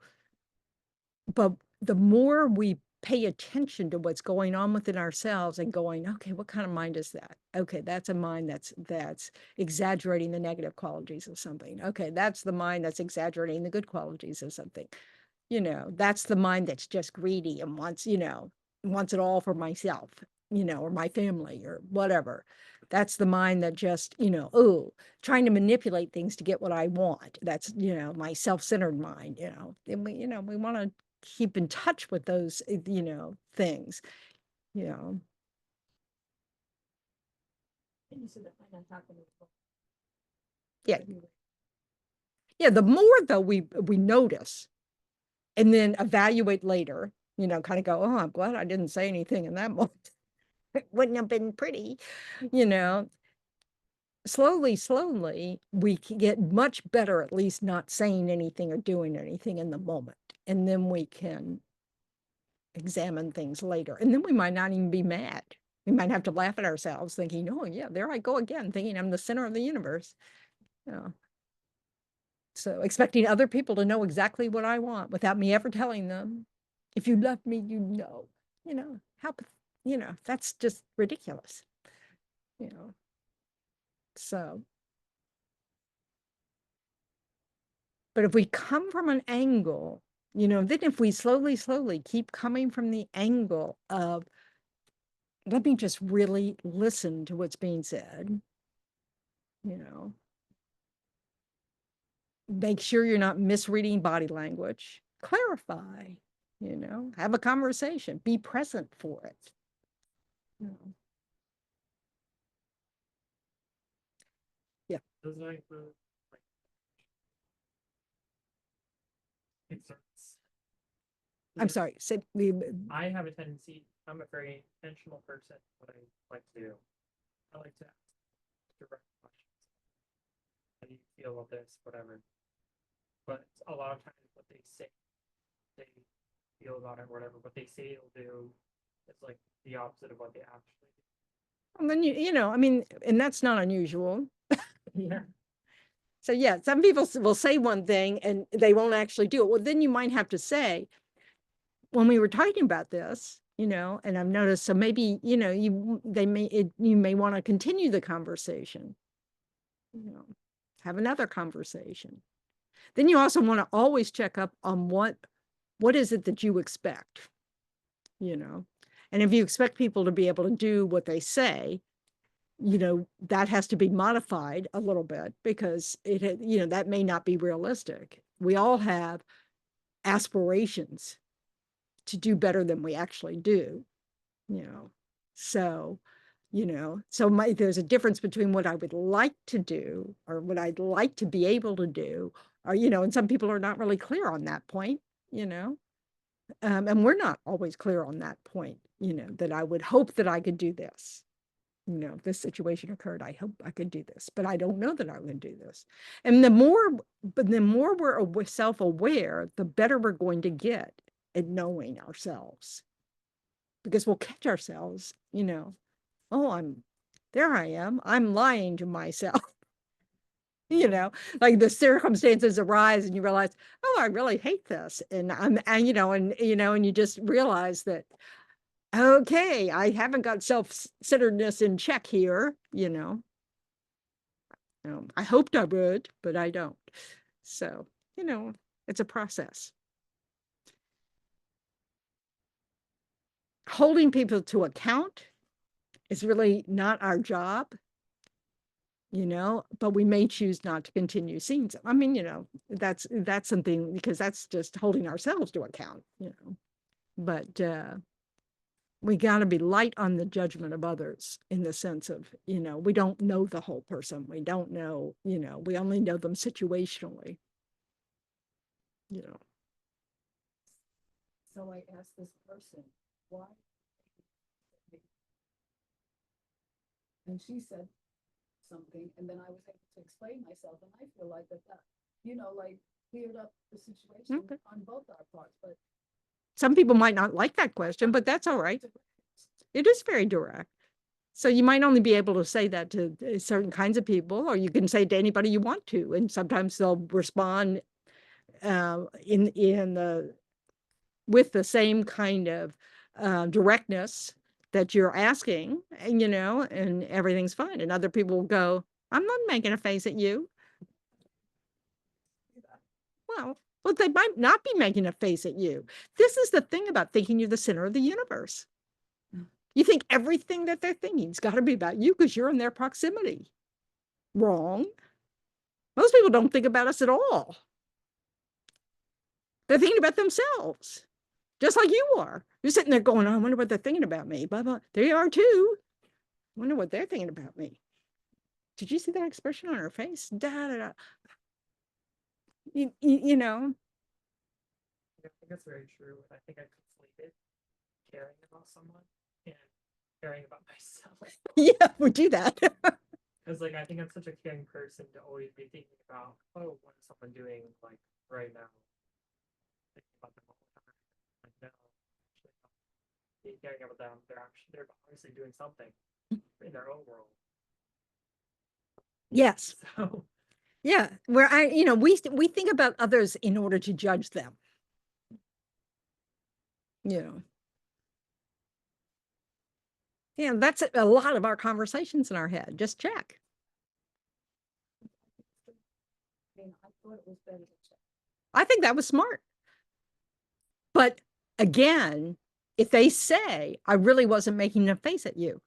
but the more we pay attention to what's going on within ourselves and going, okay, what kind of mind is that? Okay, that's a mind that's exaggerating the negative qualities of something. Okay, that's the mind that's exaggerating the good qualities of something. That's the mind that's just greedy and wants it all for myself, or my family or whatever. That's the mind that just, trying to manipulate things to get what I want. That's, my self-centered mind, and we want to keep in touch with those, things, you know. Yeah. Yeah, the more though we notice and then evaluate later, kind of go, oh, I'm glad I didn't say anything in that moment. It wouldn't have been pretty, you know. Slowly, we can get much better at least not saying anything or doing anything in the moment. And then we can examine things later. And then we might not even be mad. We might have to laugh at ourselves thinking, oh yeah, there I go again, thinking I'm the center of the universe. So expecting other people to know exactly what I want without me ever telling them, if you love me, how, that's just ridiculous, so. But if we come from an angle, then if we slowly keep coming from the angle of, let me just really listen to what's being said, make sure you're not misreading body language, clarify, have a conversation, be present for it. Yeah. Those are like the concerns. I'm sorry, I have a tendency, I'm a very intentional person, what I like to do. I like to ask direct questions. How do you feel about this, whatever? But a lot of times what they say, they feel about it, whatever, what they say they'll do is like the opposite of what they actually do. and then I mean, and that's not unusual. Yeah. So yeah, some people will say one thing and they won't actually do it. Well, then you might have to say, when we were talking about this, and I've noticed, so maybe, you may want to continue the conversation, have another conversation. Then you also want to always check up on what is it that you expect, and if you expect people to be able to do what they say, that has to be modified a little bit because that may not be realistic. We all have aspirations to do better than we actually do, so there's a difference between what I would like to do or what I'd like to be able to do, or and some people are not really clear on that point, and we're not always clear on that point, that I would hope that I could do this. If this situation occurred, I hope I could do this, but I don't know that I would do this. And the more we're self-aware, the better we're going to get at knowing ourselves, because we'll catch ourselves, oh, there I am, I'm lying to myself. Like the circumstances arise and you realize, oh, I really hate this. And and you just realize that, okay, I haven't got self-centeredness in check here, I hoped I would, but I don't. So, it's a process. Holding people to account is really not our job, but we may choose not to continue seeing them. I mean, that's something, because that's just holding ourselves to account, but we got to be light on the judgment of others, in the sense of, we don't know the whole person. We don't know, we only know them situationally, So I asked this person, why? And she said something, and then I was able to explain myself, and I feel like that, like cleared up the situation Okay. on both our parts, but. Some people might not like that question, but that's all right. It is very direct. So you might only be able to say that to certain kinds of people, or you can say to anybody you want to, and sometimes they'll respond in the with the same kind of directness that you're asking, and and everything's fine. And other people will go, "I'm not making a face at you." Well, they might not be making a face at you. This is the thing about thinking you're the center of the universe. You think everything that they're thinking's got to be about you because you're in their proximity. Wrong. Most people don't think about us at all. They're thinking about themselves, just like you are. You're sitting there going, "Oh, I wonder what they're thinking about me." Blah, blah. They are too. I wonder what they're thinking about me. Did you see that expression on her face? Da, da, da. You know, I think that's very true. I think I conflated caring about someone and caring about myself. yeah, we do that. Because like I think I'm such a caring person to always be thinking about, oh, what is someone doing like right now? Thinking about them all the time. Like no, actually not being caring about them. They're obviously doing something in their own world. Yes. So Yeah. Where we think about others in order to judge them. Yeah, that's a lot of our conversations in our head. Just check. I mean, I thought it was better to check. I think that was smart. But again, if they say, "I really wasn't making a face at you,"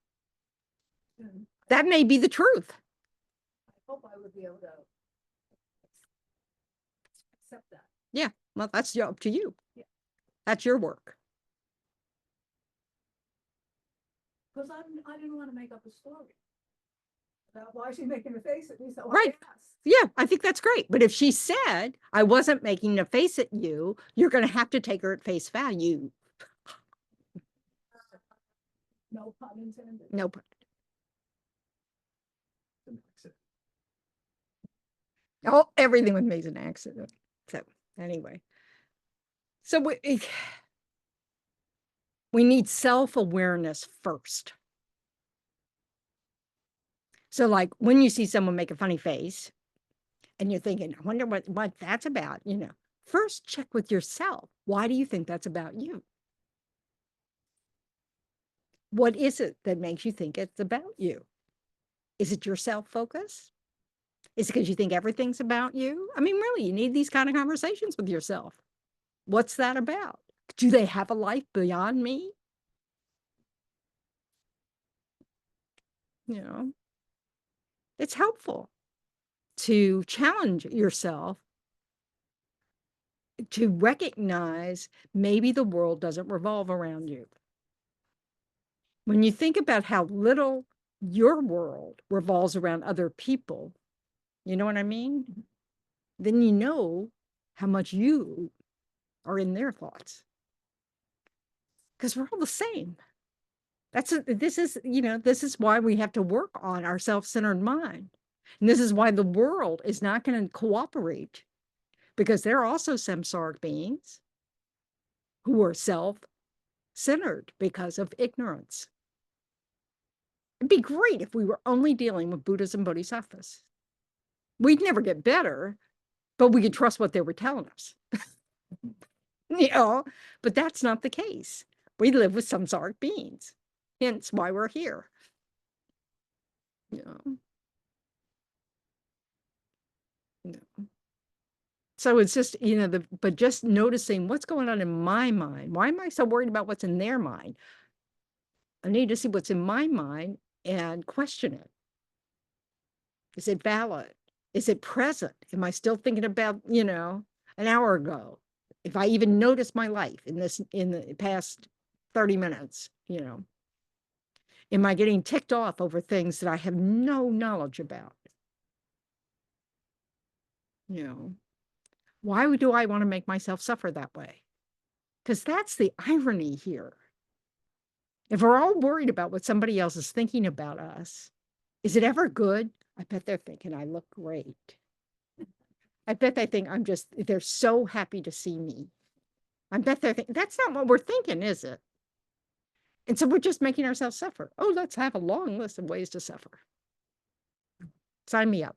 that may be the truth. I hope I would be able to accept that. Yeah. Well, that's up to you. Yeah. That's your work. Because I didn't want to make up a story about why she's making a face at me, so Right. I asked. Yeah, I think that's great. But if she said, "I wasn't making a face at you," you're going to have to take her at face value. No pun intended. Nope. An accident. Oh, everything with me is an accident. So anyway, so we need self-awareness first. So like when you see someone make a funny face and you're thinking, "I wonder what that's about," first check with yourself. Why do you think that's about you? What is it that makes you think it's about you? Is it your self-focus? Is it because you think everything's about you? I mean, really, you need these kind of conversations with yourself. What's that about? Do they have a life beyond me? It's helpful to challenge yourself to recognize maybe the world doesn't revolve around you. When you think about how little your world revolves around other people, you know what I mean? Then you know how much you are in their thoughts. Because we're all the same. This is why we have to work on our self-centered mind. And this is why the world is not going to cooperate, because they're also samsaric beings who are self-centered because of ignorance. It'd be great if we were only dealing with Buddhas and Bodhisattvas. We'd never get better, but we could trust what they were telling us. But that's not the case. We live with samsaric beings, hence why we're here. So it's just, but just noticing what's going on in my mind. Why am I so worried about what's in their mind? I need to see what's in my mind and question it. Is it valid? Is it present? Am I still thinking about, an hour ago? If I even notice my life in the past 30 minutes, am I getting ticked off over things that I have no knowledge about? Why do I want to make myself suffer that way? Because that's the irony here. If we're all worried about what somebody else is thinking about us, is it ever good? I bet they're thinking I look great. I bet they think they're so happy to see me. I bet they're thinking, that's not what we're thinking, is it? And so we're just making ourselves suffer. Oh, let's have a long list of ways to suffer. Sign me up.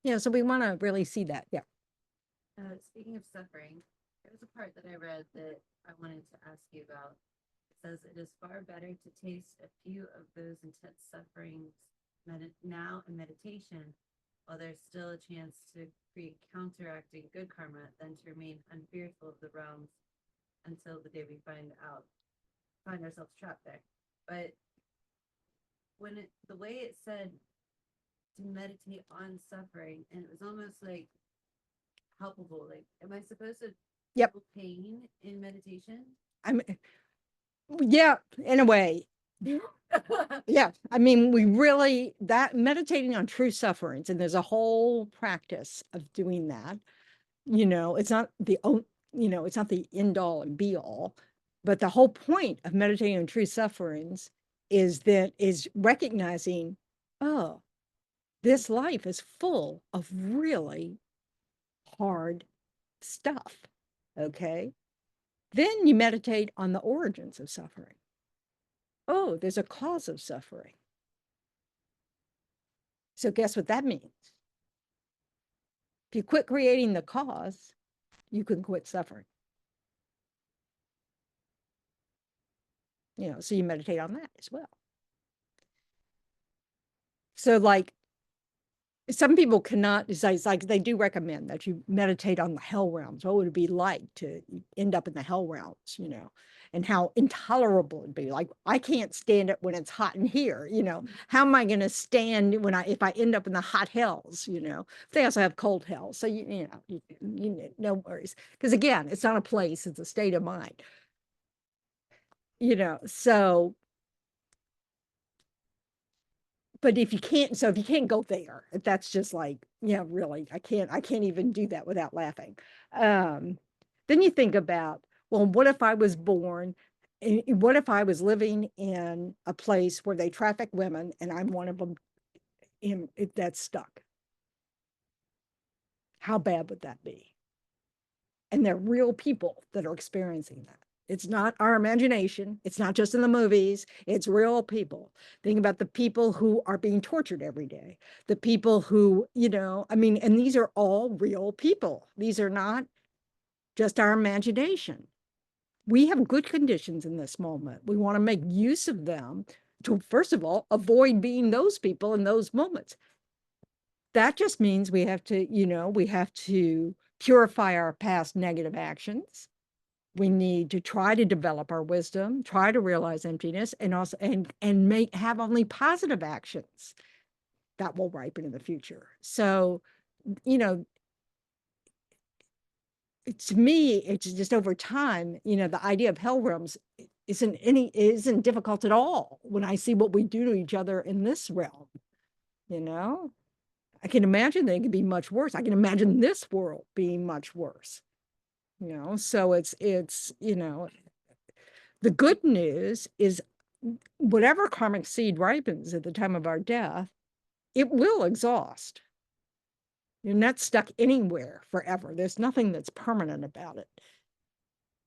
Yeah, so we want to really see that. Yeah. Speaking of suffering, there was a part that I read that I wanted to ask you about. It says it is far better to taste a few of those intense sufferings now in meditation, while there's still a chance to create counteracting good karma, than to remain unfearful of the realms until the day we find ourselves trapped there. But the way it said to meditate on suffering, and it was almost like palpable. Like, am I supposed to Yep. feel pain in meditation? Yeah, in a way. Yeah. I mean, that meditating on true sufferings, and there's a whole practice of doing that. It's not it's not the end all and be all, but the whole point of meditating on true sufferings is recognizing, oh, this life is full of really hard stuff. Okay. Then you meditate on the origins of suffering. Oh, there's a cause of suffering. So guess what that means? If you quit creating the cause, you can quit suffering. So you meditate on that as well. So like, some people cannot decide. It's like they do recommend that you meditate on the hell realms. What would it be like to end up in the hell realms, and how intolerable it'd be. Like, I can't stand it when it's hot in here, How am I going to stand if I end up in the hot hells, They also have cold hells. So, no worries. Because again, it's not a place, it's a state of mind. So, but if you can't go there, if that's just like, yeah, really, I can't even do that without laughing. Then you think about, well, what if I was what if I was living in a place where they traffic women and I'm one of them that's stuck? How bad would that be? And they're real people that are experiencing that. It's not our imagination. It's not just in the movies. It's real people. Think about the people who are being tortured every day. The people who, and these are all real people. These are not just our imagination. We have good conditions in this moment. We want to make use of them to, first of all, avoid being those people in those moments. That just means we have to purify our past negative actions. We need to try to develop our wisdom, try to realize emptiness, and also have only positive actions that will ripen in the future. So, to me, it's just over time, the idea of hell realms isn't difficult at all when I see what we do to each other in this realm. I can imagine they could be much worse. I can imagine this world being much worse. So it's the good news is whatever karmic seed ripens at the time of our death, it will exhaust. You're not stuck anywhere forever. There's nothing that's permanent about it.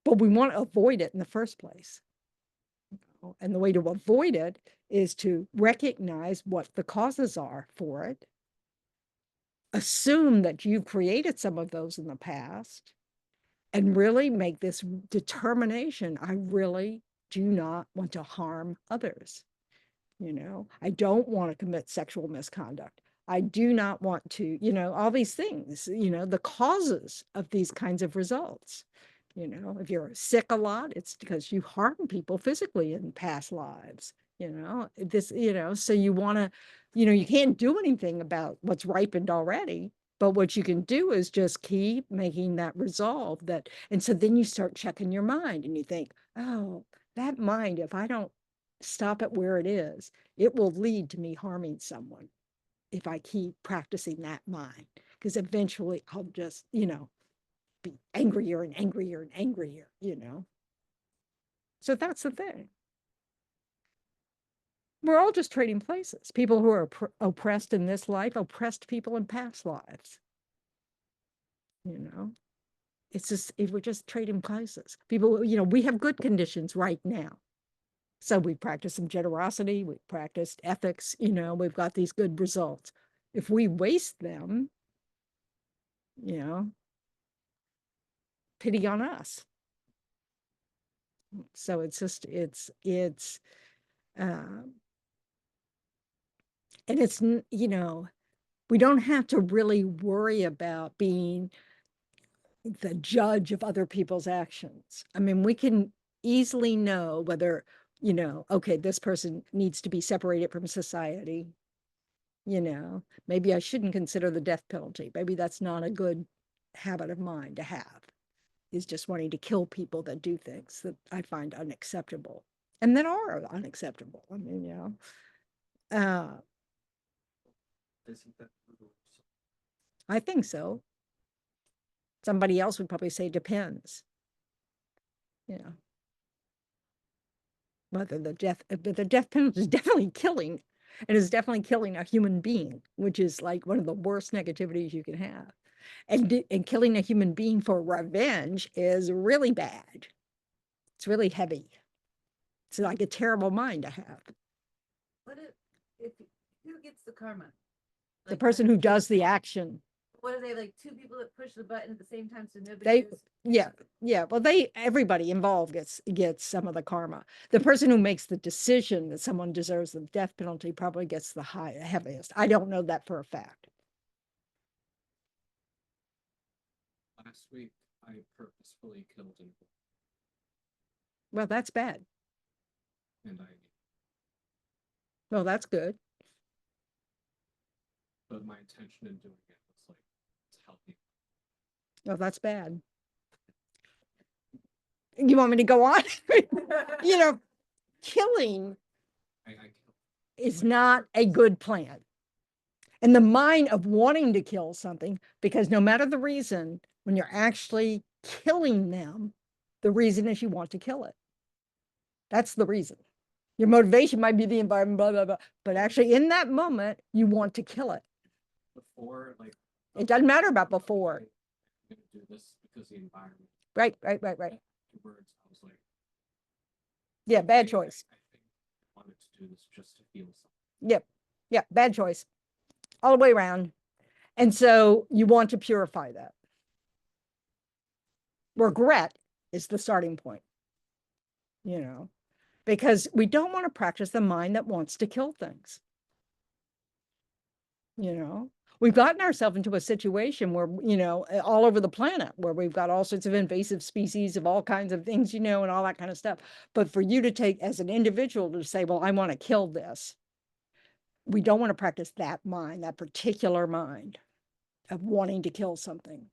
But we want to avoid it in the first place. And the way to avoid it is to recognize what the causes are for it. Assume that you've created some of those in the past. And really make this determination. I really do not want to harm others. I don't want to commit sexual misconduct. I do not want to, all these things, the causes of these kinds of results. If you're sick a lot, it's because you harm people physically in past lives. So you want to, you can't do anything about what's ripened already. But what you can do is just keep making that resolve and so then you start checking your mind and you think, oh, that mind, if I don't stop it where it is, it will lead to me harming someone if I keep practicing that mind. Because eventually I'll just, be angrier and angrier and angrier, So that's the thing. We're all just trading places. People who are oppressed in this life, oppressed people in past lives. You know, it's just, we're just trading places. People, you know, we have good conditions right now. So we practice some generosity, we practiced ethics, you know, we've got these good results. If we waste them, you know, pity on us. So it's just, and it's, you know, we don't have to really worry about being the judge of other people's actions. I mean, we can easily know whether, you know, okay, this person needs to be separated from society. You know, maybe I shouldn't consider the death penalty. Maybe that's not a good habit of mine to have, is just wanting to kill people that do things that I find unacceptable and that are unacceptable. I mean, you know, Isn't that brutal? I think so. Somebody else would probably say depends. You know, whether but the death penalty is definitely killing. It is definitely killing a human being, which is like one of the worst negativities you can have. And killing a human being for revenge is really bad. It's really heavy. It's like a terrible mind to have. What if who gets the karma? The Like, person who does the action. what are they, like two people that push the button at the same time, so nobody They, is- yeah. Well, everybody involved gets some of the karma. The person who makes the decision that someone deserves the death penalty probably gets the heaviest. I don't know that for a fact. Last week, I purposefully killed an Well, that's bad. and Well, that's good. but my intention in doing it was like to help you. Well, that's bad. You want me to go on? You know, killing I killed. is not a good plan. And the mind of wanting to kill something, because no matter the reason, when you're actually killing them, the reason is you want to kill it. That's the reason. Your motivation might be the environment, blah, blah, blah. But actually, in that moment, you want to kill it. Before, like, It doesn't matter about before. I'm gonna do this because the environment. Right. Afterwards, I was like, Yeah, bad I choice. think I wanted to do this just to feel something. Yep. Yeah, bad choice. All the way around. And so you want to purify that. Regret is the starting point, you know, because we don't want to practice the mind that wants to kill things. You know, we've gotten ourselves into a situation where, you know, all over the planet, where we've got all sorts of invasive species of all kinds of things, you know, and all that kind of stuff. But for you to take as an individual to say, well, I want to kill this, we don't want to practice that mind, that particular mind of wanting to kill something,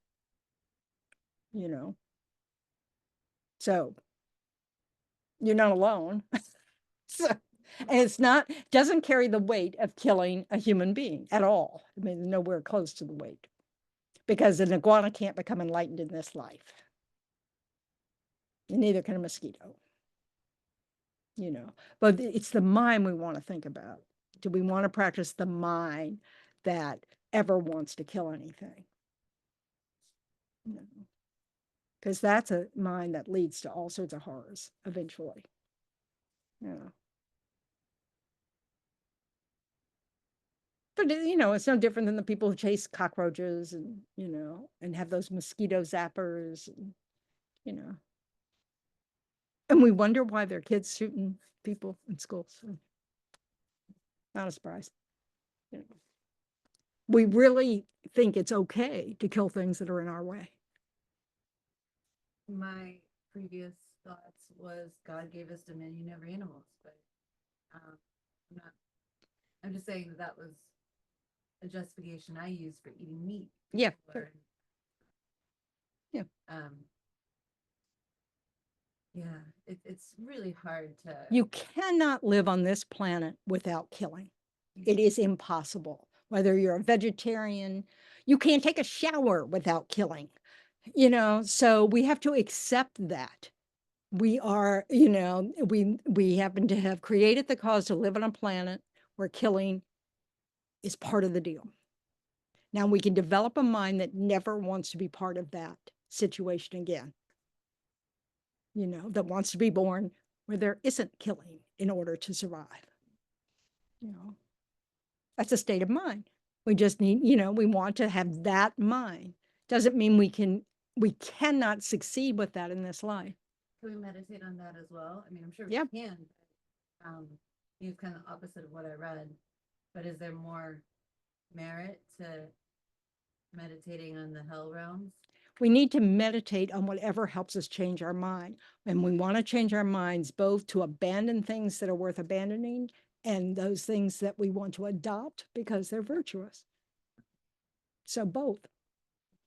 you know. So you're not alone. So, and it's not, doesn't carry the weight of killing a human being at all. I mean, nowhere close to the weight, because an iguana can't become enlightened in this life. And neither can a mosquito, you know. But it's the mind we want to think about. Do we want to practice the mind that ever wants to kill anything? No. Because that's a mind that leads to all sorts of horrors eventually. Yeah. But you know, it's no different than the people who chase cockroaches and, you know, and have those mosquito zappers, and, you know. And we wonder why their kids shooting people in schools. So, not a surprise. You know. We really think it's okay to kill things that are in our way. My previous thoughts was God gave us dominion over animals, but I'm just saying that was a justification I used for eating meat. Yeah. Or, Yeah. Yeah, it's really hard to. You cannot live on this planet without killing. It is impossible. Whether you're a vegetarian, you can't take a shower without killing, you know, so we have to accept that. we are, you know, we happen to have created the cause to live on a planet where killing is part of the deal. Now we can develop a mind that never wants to be part of that situation again. You know, that wants to be born where there isn't killing in order to survive. You know, that's a state of mind. We just need, you know, we want to have that mind. Doesn't mean we cannot succeed with that in this life. Can we meditate on that as well? I mean, I'm sure we Yep. can. He's kind of opposite of what I read, but is there more merit to meditating on the hell realms? We need to meditate on whatever helps us change our mind. And we want to change our minds both to abandon things that are worth abandoning and those things that we want to adopt because they're virtuous. So both.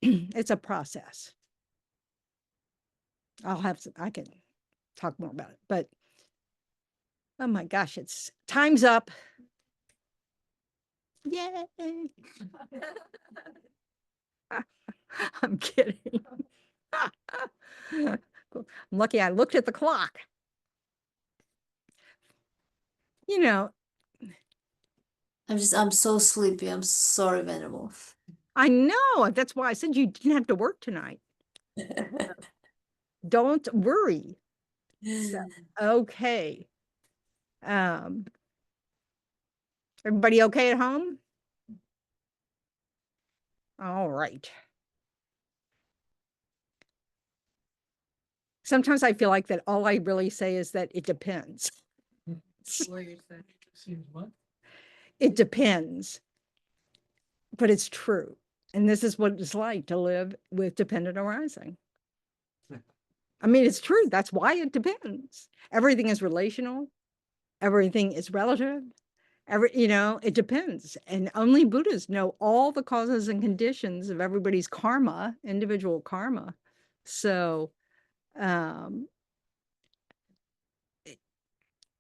It's a process. I can talk more about it, but oh my gosh, it's time's up. Yay. I'm kidding. I'm lucky I looked at the clock. You know, I'm so sleepy. I'm sorry, Venerable. I know. That's why I said you didn't have to work tonight. Don't worry. So, okay. Everybody okay at home? All right. Sometimes I feel like that all I really say is that it depends. Warrior said. Seems what? It depends. But it's true. And this is what it's like to live with dependent arising. I mean, it's true. That's why it depends. Everything is relational. Everything is relative. You know, it depends. And only Buddhas know all the causes and conditions of everybody's karma, individual karma. So,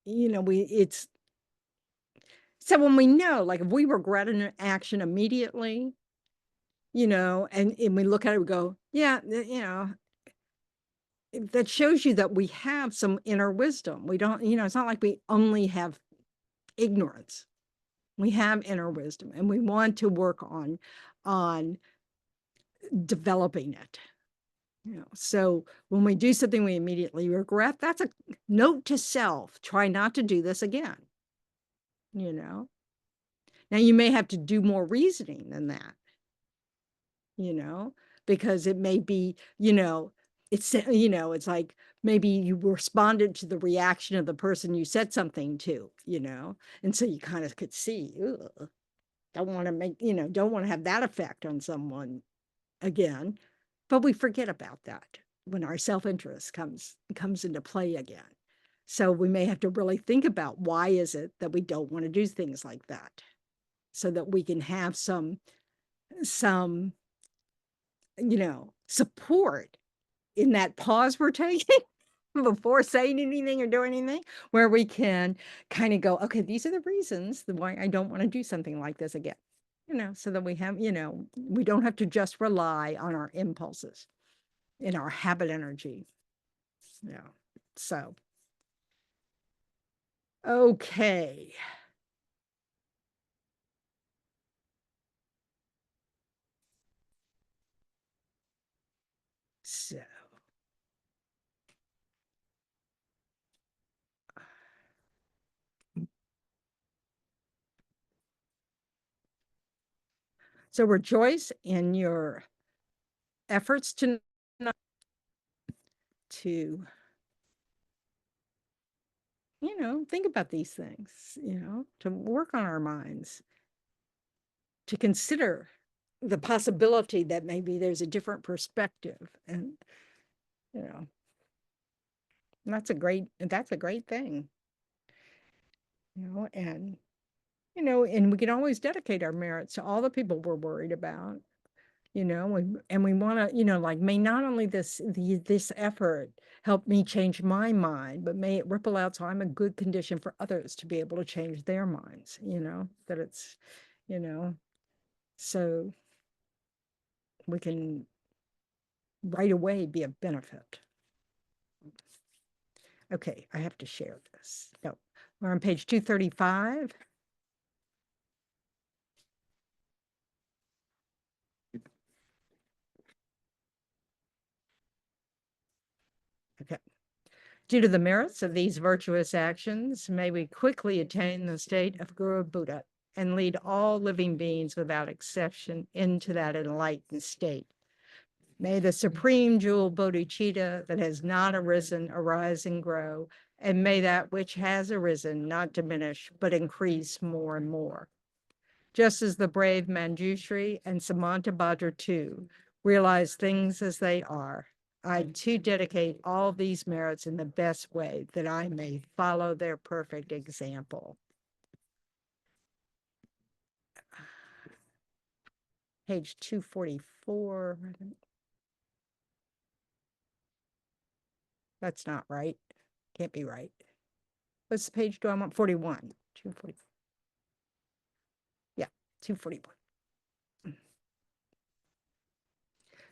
you know, so when we know, like if we regret an action immediately, you know, and we look at it, we go, yeah, you know, that shows you that we have some inner wisdom. We don't, you know, it's not like we only have ignorance. We have inner wisdom and we want to work on developing it. You know, so when we do something we immediately regret, that's a note to self. Try not to do this again. You know, now you may have to do more reasoning than that. You know, because it may be, you know, it's, you know, it's like maybe you responded to the reaction of the person you said something to, you know, and so you kind of could see, don't want to make, you know, don't want to have that effect on someone again. But we forget about that when our self-interest comes into play again. So we may have to really think about why is it that we don't want to do things like that, so that we can have some, you know, support in that pause we're taking before saying anything or doing anything, where we can kind of go, okay, these are the reasons why I don't want to do something like this again. You know, so that we have, you know, we don't have to just rely on our impulses in our habit energy. Yeah. So, okay. So, rejoice in your efforts to you know, think about these things, you know, to work on our minds, to consider the possibility that maybe there's a different perspective, and you know, that's a great thing, you know. And you know, and we can always dedicate our merits to all the people we're worried about, you know, and we want to, you know, like, may not only this effort help me change my mind, but may it ripple out so I'm a good condition for others to be able to change their minds, you know, that it's, you know, so we can right away be a benefit. Okay, I have to share this. No, we're on page 235. Okay. Due to the merits of these virtuous actions, may we quickly attain the state of Guru Buddha and lead all living beings without exception into that enlightened state. May the supreme jewel bodhicitta that has not arisen arise and grow, and may that which has arisen not diminish, but increase more and more. Just as the brave Manjushri and Samantabhadra too realize things as they are, I too dedicate all these merits in the best way that I may follow their perfect example. Page 244. That's not right. Can't be right. What's the page do I want? 41. 240. Yeah, 241.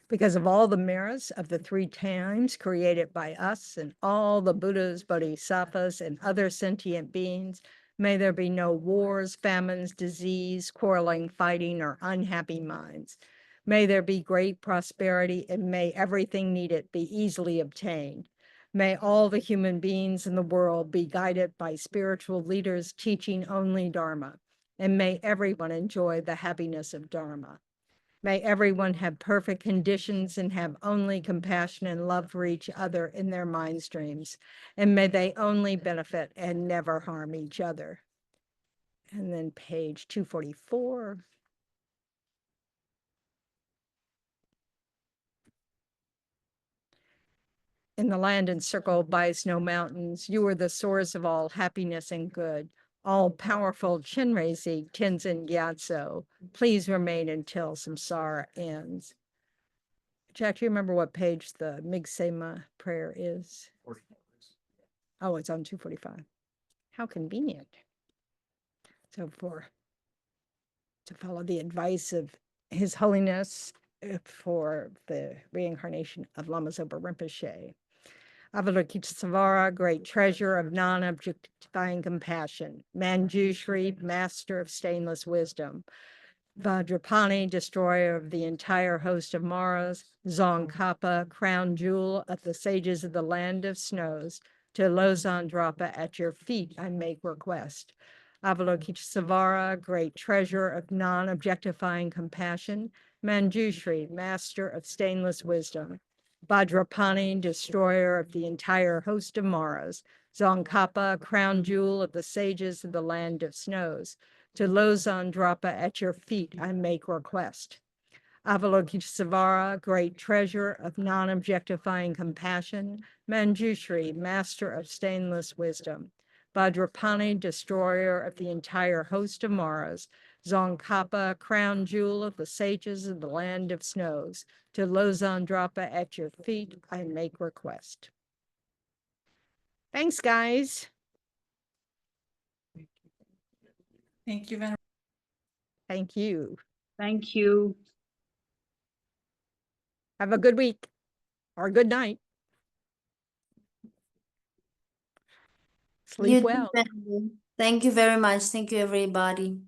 Because of all the merits of the 3 times created by us and all the Buddhas, Bodhisattvas, and other sentient beings, may there be no wars, famines, disease, quarreling, fighting, or unhappy minds. May there be great prosperity, and may everything needed be easily obtained. May all the human beings in the world be guided by spiritual leaders teaching only Dharma, and may everyone enjoy the happiness of Dharma. May everyone have perfect conditions and have only compassion and love for each other in their mind streams, and may they only benefit and never harm each other. And then page 244. In the land encircled by snow mountains, you are the source of all happiness and good. All-powerful Chenrezig Tenzin Gyatso, please remain until samsara ends. Jack, do you remember what page the Migsema prayer is? Oh, it's on 245. How convenient. So to follow the advice of His Holiness for the reincarnation of Lama Zopa Rinpoche. Avalokitesvara, great treasure of non-objectifying compassion. Manjushri, master of stainless wisdom. Vajrapani, destroyer of the entire host of Maras. Tsongkhapa, crown jewel of the sages of the land of snows. To Lozandrapa, at your feet I make request. Avalokitesvara, great treasure of non-objectifying compassion. Manjushri, master of stainless wisdom. Vajrapani, destroyer of the entire host of Maras. Tsongkhapa, crown jewel of the sages of the land of snows. To Lozandrapa, at your feet I make request. Avalokitesvara, great treasure of non-objectifying compassion. Manjushri, master of stainless wisdom. Vajrapani, destroyer of the entire host of Maras. Tsongkhapa, crown jewel of the sages of the land of snows. To Lozandrapa, at your feet I make request. Thanks, guys. Thank you very much. Thank you. Thank you. Have a good week or good night. Sleep You too, well. Venerable. Thank you very much. Thank you, everybody.